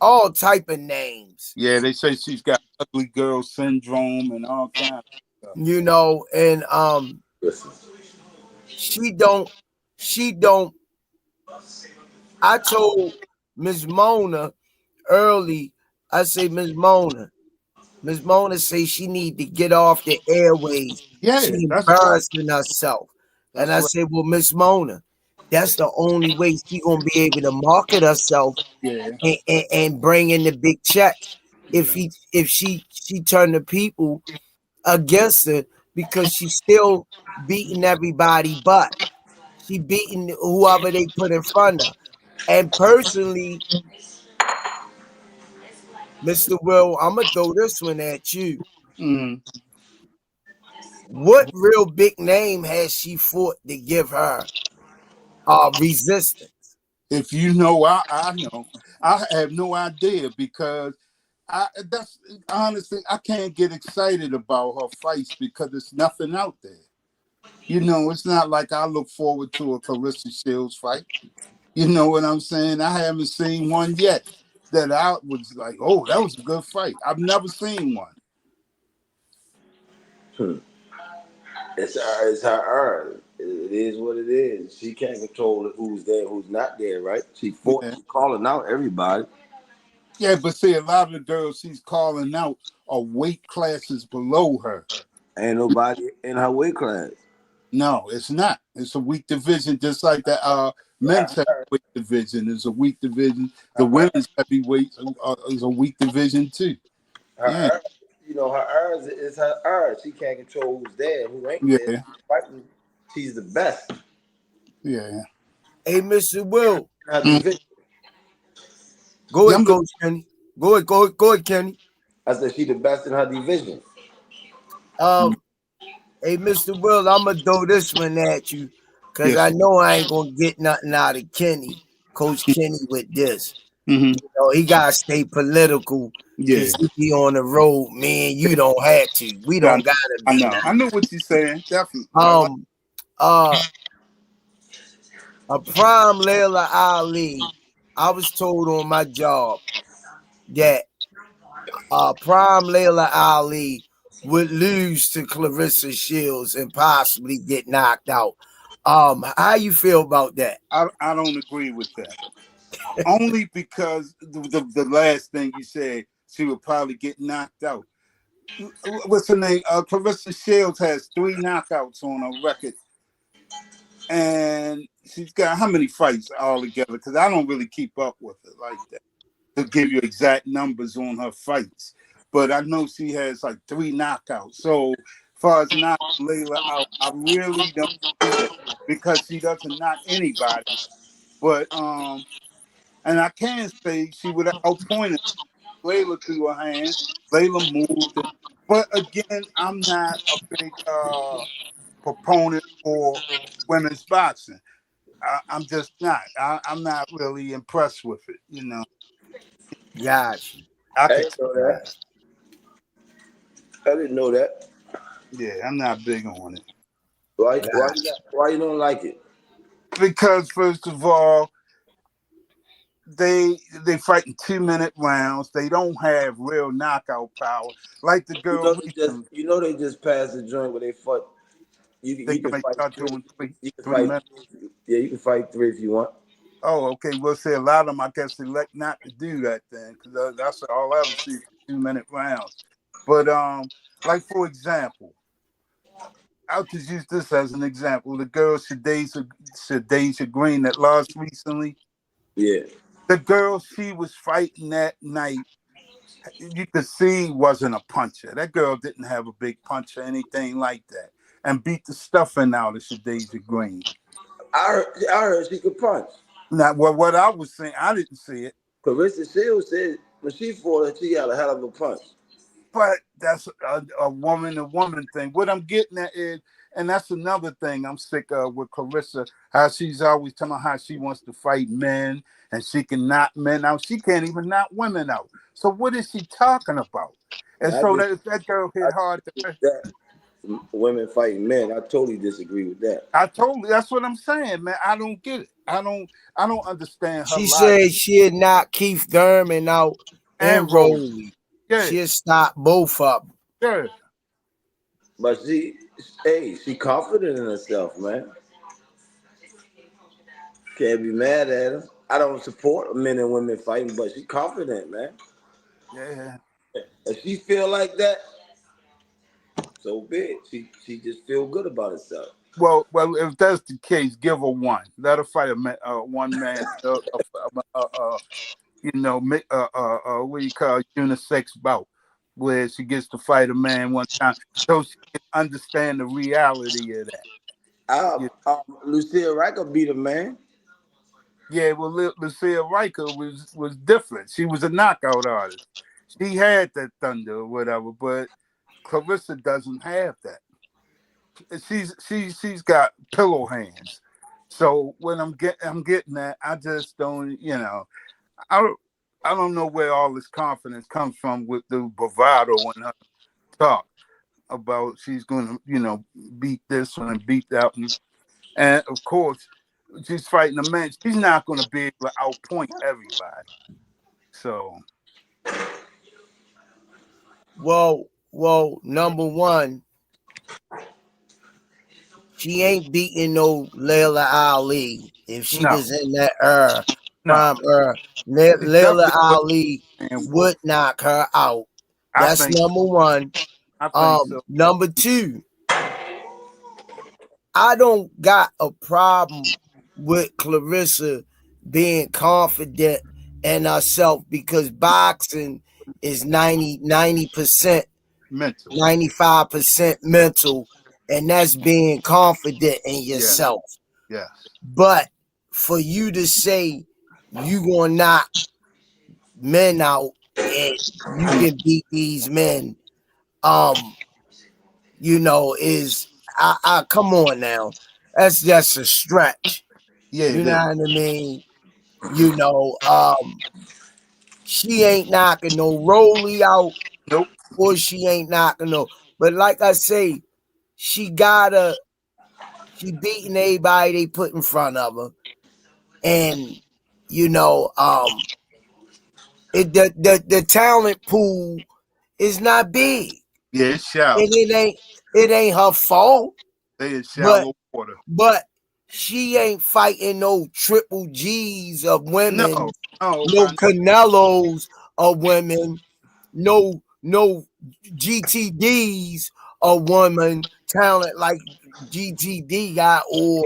all type of names. Yeah, they say she's got ugly girl syndrome and all kinds of stuff. You know, and she don't. I told Miss Mona early, I say, Miss Mona say she need to get off the airways. Yeah, she embarrassing herself. And I said, well, Miss Mona, that's the only way she gonna be able to market herself and bring in the big check. If she turn the people against her, because she's still beating everybody, but she beating whoever they put in front of her. And personally, Mr. Will, I'm gonna throw this one at you. What real big name has she fought to give her resistance? If you know, I know. I have no idea, because that's honestly, I can't get excited about her fights because there's nothing out there. You know, it's not like I look forward to a Clarissa Shields fight. You know what I'm saying? I haven't seen one yet that I was like, oh, that was a good fight. I've never seen one. It's her. It is what it is. She can't control who's there, who's not there, right? She fought, calling out everybody. Yeah, but see, a lot of the girls she's calling out are weight classes below her. Ain't nobody in her weight class. No, it's not. It's a weak division, just like the men's heavyweight division is a weak division. The women's heavyweight is a weak division too. Her urge is her urge. She can't control who's there, who ain't there. She's the best. Yeah. Hey, Mr. Will. Go ahead, Coach Kenny. Go ahead, Kenny. I said she's the best in her division. Hey, Mr. Will, I'm gonna throw this one at you, because I know I ain't gonna get nothing out of Kenny, Coach Kenny, with this. You know, he gotta stay political because he be on the road, man. You don't have to. We don't gotta be. I know what you're saying. Definitely. A prime Layla Ali. I was told on my job that prime Layla Ali would lose to Clarissa Shields and possibly get knocked out. How you feel about that? I don't agree with that. Only because the last thing you said, she would probably get knocked out. What's her name? Clarissa Shields has 3 knockouts on her record. And she's got how many fights all together? Because I don't really keep up with it like that to give you exact numbers on her fights. But I know she has like 3 knockouts. So as far as knocking Layla out, I really don't see it, because she doesn't knock anybody. But and I can say she would have outpointed Layla through her hands. Layla moved. But again, I'm not a big proponent for women's boxing. I'm just not. I'm not really impressed with it, you know. Gotcha. I didn't know that. I didn't know that. Yeah, I'm not big on it. Why you don't like it? Because first of all, they fight in 2-minute rounds. They don't have real knockout power like the girl recently. They just passed the joint where they fought. They You can can fight start three. doing You can three fight. minutes. Yeah, you can fight 3 if you want. Oh, okay. We'll say a lot of them. I guess elect not to do that then, because that's all I ever see 2-minute rounds. But like for example, I'll just use this as an example. The girl Shadeja Green that lost recently. Yeah. The girl she was fighting that night, you could see wasn't a puncher. That girl didn't have a big punch or anything like that, and beat the stuffing out of Shadeja Green. I heard she could punch. Now, what I was saying, I didn't see it. Clarissa Shields said when she fought her, she had a hell of a punch. But that's a woman to woman thing. What I'm getting at is, and that's another thing I'm sick of with Clarissa, how she's always telling how she wants to fight men and she can knock men out. She can't even knock women out. So what is she talking about? And so that if that girl hit hard, that women fighting men, I totally disagree with that. that's what I'm saying, man. I don't get it. I don't understand her She logic. said she'd knock Keith Thurman out and Rowley. Yeah. She'd stop both of them. Yeah. But she confident in herself, man. Can't be mad at her. I don't support men and women fighting, but she confident, man. Yeah. If she feel like that, so big. She just feel good about herself. Well, if that's the case, give her one. Let her fight one man. What do you call unisex bout, where she gets to fight a man one time, so she can understand the reality of that. Lucille Riker beat a man. Yeah, well, Lucille Riker was different. She was a knockout artist. She had that thunder or whatever, but Clarissa doesn't have that. She's got pillow hands. So when I'm getting that, I just don't, I don't know where all this confidence comes from with the bravado and her talk about she's going to, beat this one and beat that one. And of course, she's fighting a man. She's not going to be able to outpoint everybody. So, well, number one, she ain't beating no Layla Ali if she was in that prime era. Layla Ali would knock her out. That's number one. I think so. Number two, I don't got a problem with Clarissa being confident in herself because boxing is 90% mental, 95% mental, and that's being confident in yourself. Yes. But for you to say you gonna knock men out and you can beat these men, is I come on now. That's just a stretch. Yeah, you know what I mean? She ain't knocking no Rowley out. Nope. Or she ain't knocking no. But like I say, she beating everybody they put in front of her. And the talent pool is not big. Yeah, it's shallow. And it ain't her fault. It's shallow water. But she ain't fighting no triple G's of women, no Canelos of women, no GTDs of women talent like GTD got or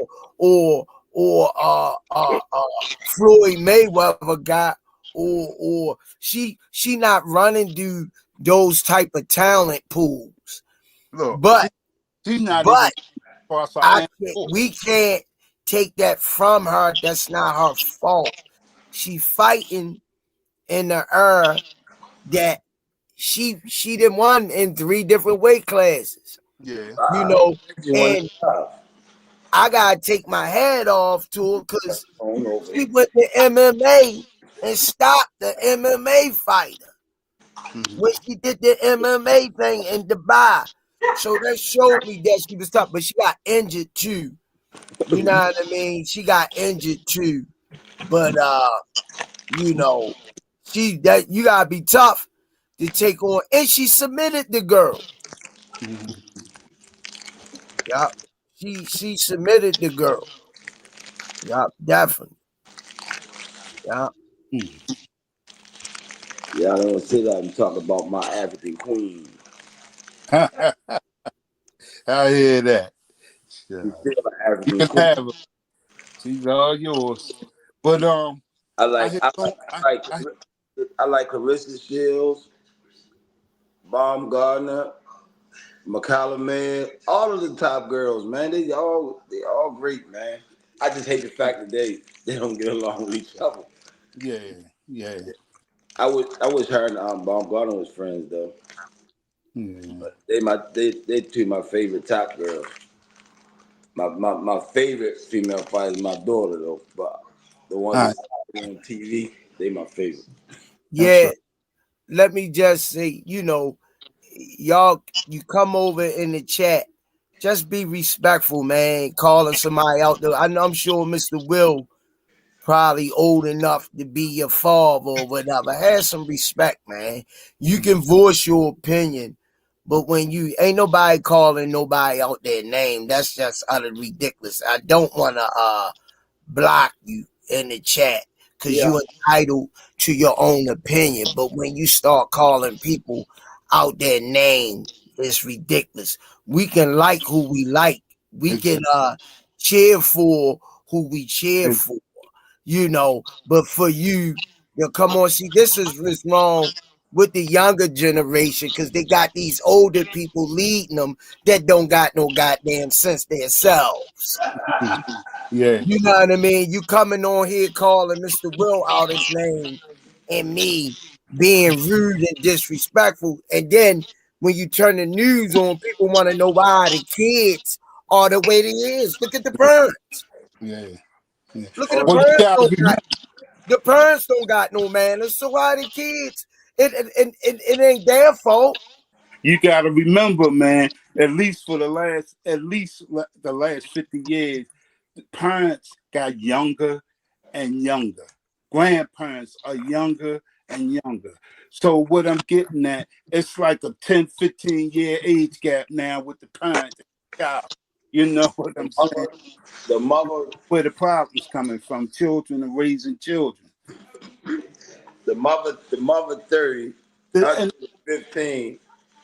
Floyd Mayweather got or she not running through those type of talent pools. Look, but she's not we can't take that from her. That's not her fault. She fighting in the era that she done won in 3 different weight classes. Yeah. And I gotta take my head off to her because she went to MMA and stopped the MMA fighter when she did the MMA thing in Dubai. So that showed me that she was tough, but she got injured too. You know what I mean? She got injured too. But You know, you gotta be tough to take on. And she submitted the girl. Yeah. She submitted the girl. Yeah, definitely. Yeah. Yeah, I don't sit out and talk about my African queen. I hear that. Yeah. She's still an You African can queen. have her. She's all yours. But I I like hear I don't like I like I like Clarissa Shields, Baumgartner, McCallum, all of the top girls, man. They all great, man. I just hate the fact that they don't get along with each other. yeah. I wish her and Baumgartner was friends though. Yeah. But they two my favorite top girls. My favorite female fighter is my daughter though, but the ones All that's on TV, they my favorite. That's Yeah. right. Let me just say, y'all, you come over in the chat. Just be respectful, man. Calling somebody out there. I'm sure Mr. Will probably old enough to be your father or whatever. Have some respect, man. You can voice your opinion, but when you ain't nobody calling nobody out their name, that's just utterly ridiculous. I don't want to block you in the chat because Yeah. you're entitled to your own opinion. But when you start calling people out their name, it's ridiculous. We can like who we like. We can Exactly. cheer for who we cheer for, but for you, come on, see, this is what's wrong with the younger generation because they got these older people leading them that don't got no goddamn sense themselves. Yeah. You know what I mean? You coming on here calling Mr. Will out his name and me being rude and disrespectful. And then when you turn the news on, people want to know why the kids are the way they is. Look at the parents. Yeah. Look at the Well, you parents. gotta remember. The parents don't got no manners. So why the kids? It ain't their fault. You gotta remember, man. At least the last 50 years, the parents got younger and younger. Grandparents are younger and younger. So what I'm getting at, it's like a 10, 15-year age gap now with the parent and the child. You know what I'm saying? The mother, Where the problems coming from, children and raising children. the mother 30, And 15.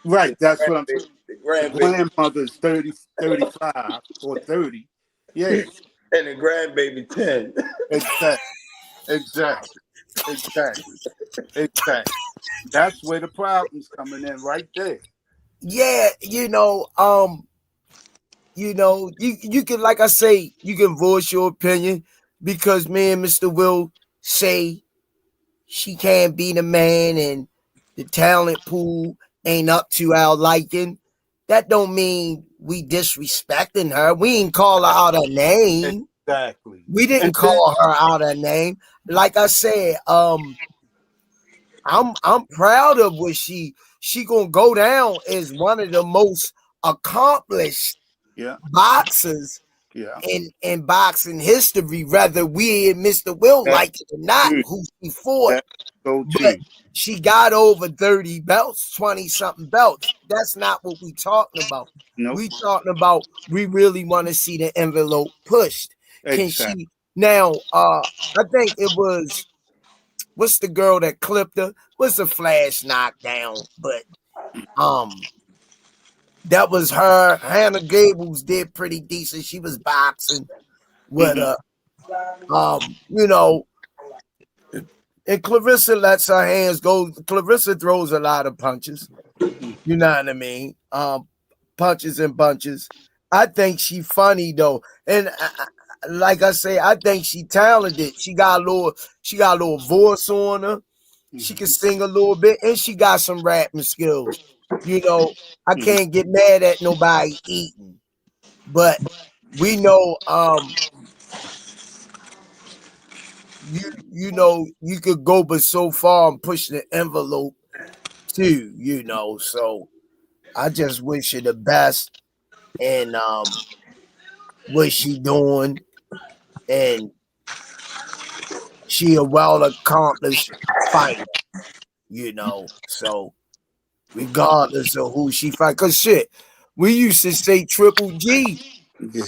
The right, that's what I'm saying. grandbaby, the The grandbaby, grandmother's 30, 35 or 30. Yeah, and the grandbaby 10. exactly. Exactly. Exactly. Exactly. That's where the problem's coming in right there. Yeah, you can, like I say, you can voice your opinion because me and Mr. Will say she can't be the man and the talent pool ain't up to our liking. That don't mean we disrespecting her. We ain't call her out her name. Exactly. We And didn't then, call her out her name. Like I said, I'm proud of what she gonna go down as one of the most accomplished yeah, boxers yeah. in boxing history, whether we and Mr. Will That's like it or not, true. who she fought. That's so But true. she got over 30 belts, 20 something belts. That's not what we talking about. Nope. We talking about we really want to see the envelope pushed. Can Exactly. she now I think it was what's the girl that clipped her? What's the flash knockdown? But that was her. Hannah Gables did pretty decent. She was boxing with Mm-hmm. you know, and Clarissa lets her hands go. Clarissa throws a lot of punches. You know what I mean? Punches and bunches. I think she funny though, and like I say, I think she talented. She got a little voice on her. She can sing a little bit, and she got some rapping skills. I Mm-hmm. can't get mad at nobody eating, but we know, you could go but so far and push the envelope too. So I just wish her the best, and what she doing, and she a well-accomplished fighter, you know. So regardless of who she fight, because shit, we used to say Triple G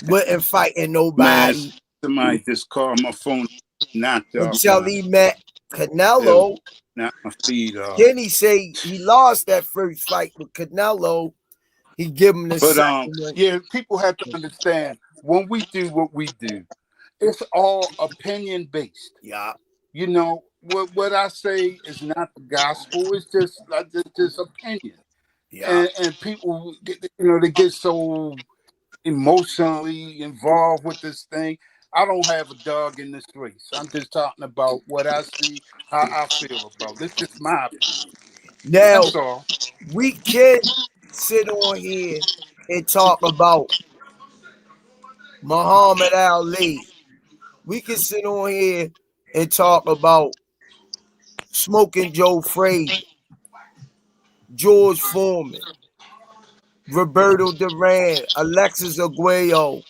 wasn't fighting nobody. Man, somebody just called my phone, knocked off Until he met Canelo. Not my feed off. Kenny say he lost that first fight with Canelo. He give him the second one. Yeah, people have to understand when we do what we do, it's all opinion based. Yeah. You know, what I say is not the gospel. It's just opinion. Yeah. And people, they get so emotionally involved with this thing. I don't have a dog in this race. I'm just talking about what I see, how I feel about this. Is my opinion. Now, that's all. We can sit on here and talk about Muhammad Ali. We can sit on here and talk about Smoking Joe Frazier, George Foreman, Roberto Duran, Alexis Arguello,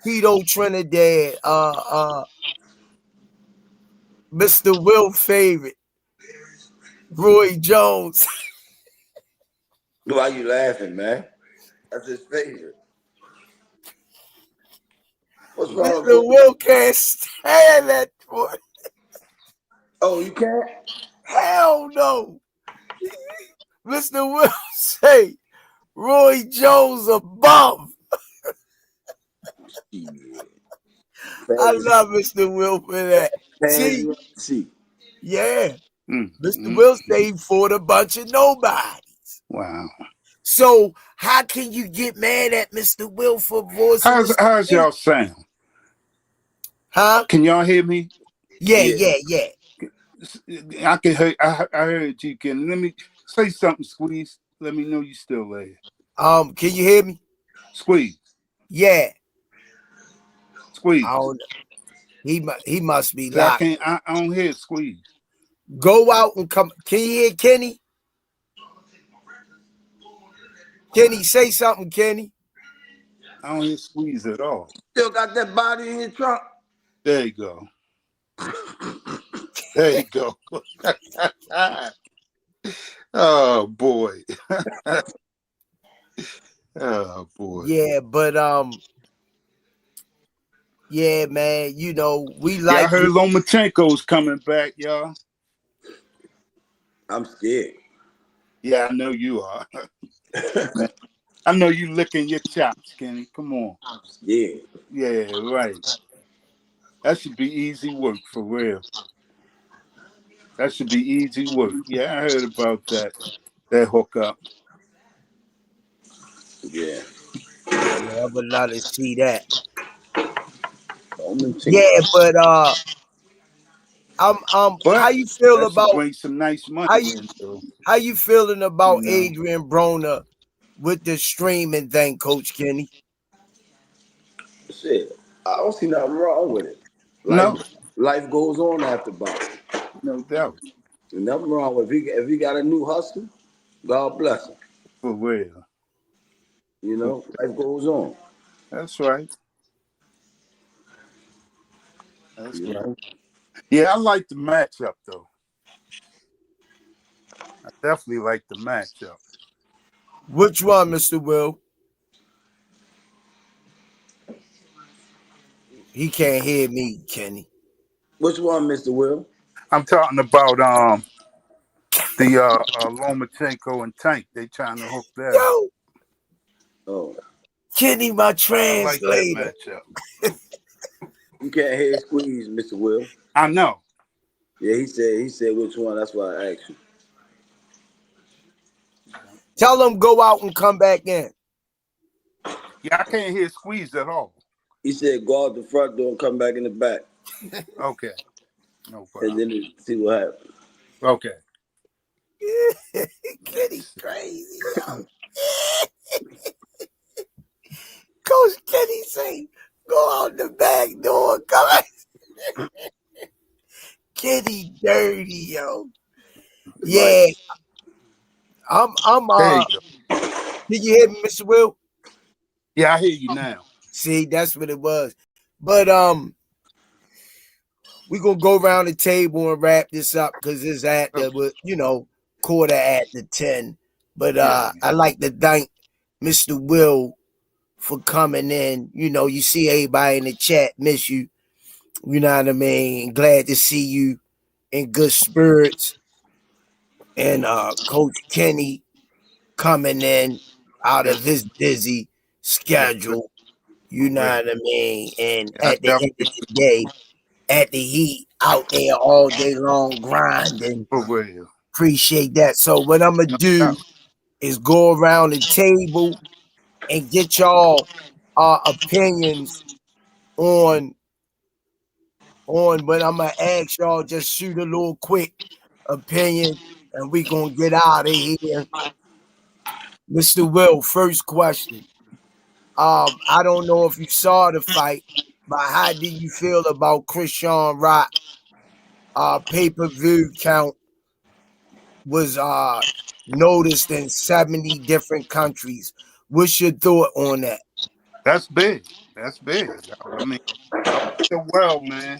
Tito Trinidad, Mr. Will Favorite, Roy Jones. Why you laughing, man? That's his favorite. What's wrong? Mr. Will can't stand that boy. Oh, you can't? Hell no. Mr. Will say Roy Jones a bum. Yeah. I love Mr. Will for that. See? Yeah. Mr. Will say he fought a bunch of nobodies. Wow. So how can you get mad at Mr. Will for voicing? How's y'all sound? Huh? Can y'all hear me? Yeah. I can hear. I heard you. Can let me say something, Squeeze. Let me know you still there. Can you hear me? Squeeze. Yeah. Squeeze. I don't know. He must be locked. I don't hear Squeeze. Go out and come. Can you hear Kenny? Kenny, say something, Kenny. I don't hear Squeeze at all. Still got that body in your trunk. There you go. There you go. Oh boy. Oh boy. Yeah, but yeah, man. You know we like. I heard Lomachenko's coming back, y'all. I'm scared. Yeah, I know you are. I know you licking your chops, Kenny. Come on. I'm scared. Yeah, right. That should be easy work for real. That should be easy work. Yeah, I heard about that hookup. Yeah. I would love to see that. Yeah, but how you feel about bring some nice money how you feeling about Adrian Broner with the streaming thing, Coach Kenny? Shit, I don't see nothing wrong with it. Life goes on after boxing. No doubt. There's nothing wrong with it. If he got a new hustle, God bless him. For real. You know, life goes on. That's right. That's right. Yeah, I like the matchup though. I definitely like the matchup. Which one, Mr. Will? He can't hear me, Kenny. Which one, Mr. Will? I'm talking about the Lomachenko and Tank. They trying to hook that up. Oh. Kenny, my translator. I like that matchup. You can't hear Squeeze, Mr. Will. I know. Yeah, he said which one. That's why I asked you. Tell him go out and come back in. Yeah, I can't hear Squeeze at all. He said go out the front door and come back in the back. Okay. No problem. And then see what happens. Okay. Kenny's crazy. Coach Kenny say, go out the back door, come on. Kenny dirty, yo. Yeah. I'm can you hear me, Mr. Will? Yeah, I hear you now. See, that's what it was. But we're gonna go around the table and wrap this up because it's at the, you know, quarter at the 10. But I like to thank Mr. Will for coming in. You know, you see everybody in the chat, miss you. You know what I mean? Glad to see you in good spirits. And Coach Kenny coming in out of his busy schedule. You know what I mean? And at the end of the day, at the heat, out there all day long grinding. Appreciate that. So what I'm gonna do is go around the table and get y'all opinions on but I'm gonna ask y'all just shoot a little quick opinion and we gonna get out of here. Mr. Will, first question. I don't know if you saw the fight, but how did you feel about Chrisean Rock? Pay-per-view count was noticed in 70 different countries. What's your thought on that? That's big. That's big. I mean, the world, man.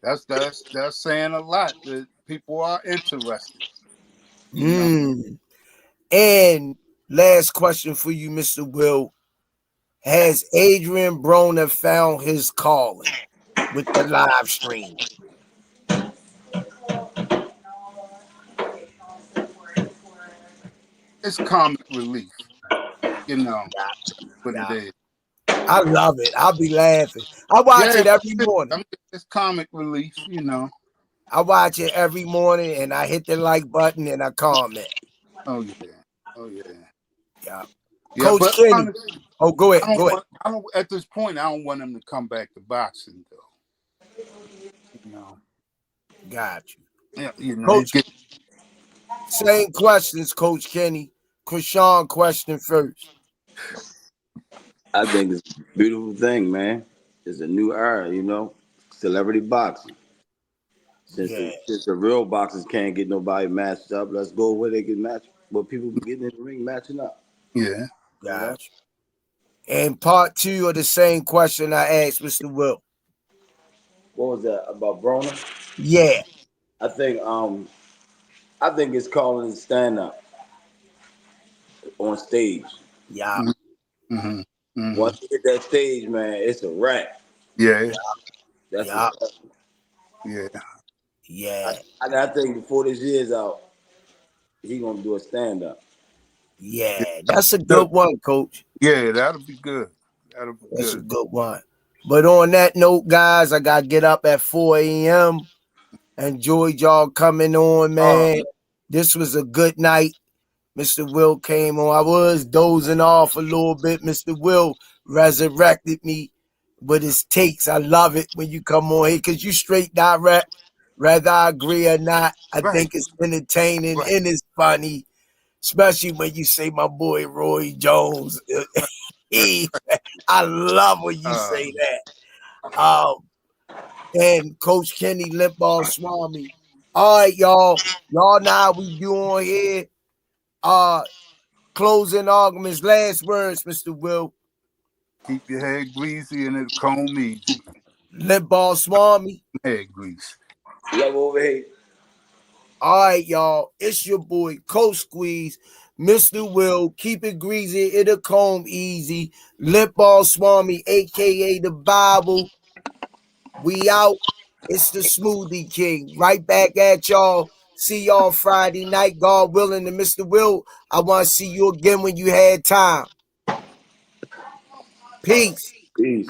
That's saying a lot that people are interested. You know? And last question for you, Mr. Will. Has Adrian Broner found his calling with the live stream? It's comic relief. You know what it is. I love it. I'll be laughing. I watch it every morning. I mean, it's comic relief, you know. I watch it every morning and I hit the like button and I comment. Oh yeah. Yeah. Yeah, Coach but Kenny. honestly, go ahead. I don't. At this point, I don't want him to come back to boxing, though. You know. Got you. Yeah, you know. Coach, same questions, Coach Kenny. Chrisean, question first. I think it's a beautiful thing, man. It's a new era, you know, celebrity boxing. Since the real boxers can't get nobody matched up, let's go where they get matched, where people getting in the ring matching up. Yeah. Gotcha. And part two of the same question I asked Mr. Will. What was that about Broner? Yeah. I think it's calling it stand up on stage. Yeah. Once you hit that stage, man, it's a wrap. Yeah. That's Yeah. I think before this year's out, he gonna do a stand up. Yeah, that's a good one, Coach. Yeah, that'll be good. That's a good one. But on that note, guys, I gotta get up at 4 a.m. Enjoyed y'all coming on, man. This was a good night. Mr. Will came on. I was dozing off a little bit. Mr. Will resurrected me with his takes. I love it when you come on here because you straight direct. Whether I agree or not, I think it's entertaining and it's funny, especially when you say my boy Roy Jones. I love when you say that. And Coach Kenny Limpball Swami. All right, y'all. Y'all know how we do on here. Closing arguments, last words, Mr. Will. Keep your head greasy and it'll comb easy. Limpball Swami. Head grease. Love over here. All right, y'all. It's your boy, Coach Squeeze. Mr. Will, keep it greasy, it'll comb easy. Limpball Swami, a.k.a. the Bible. We out. It's the Smoothie King. Right back at y'all. See y'all Friday night, God willing. And Mr. Will, I want to see you again when you had time. Peace. Peace.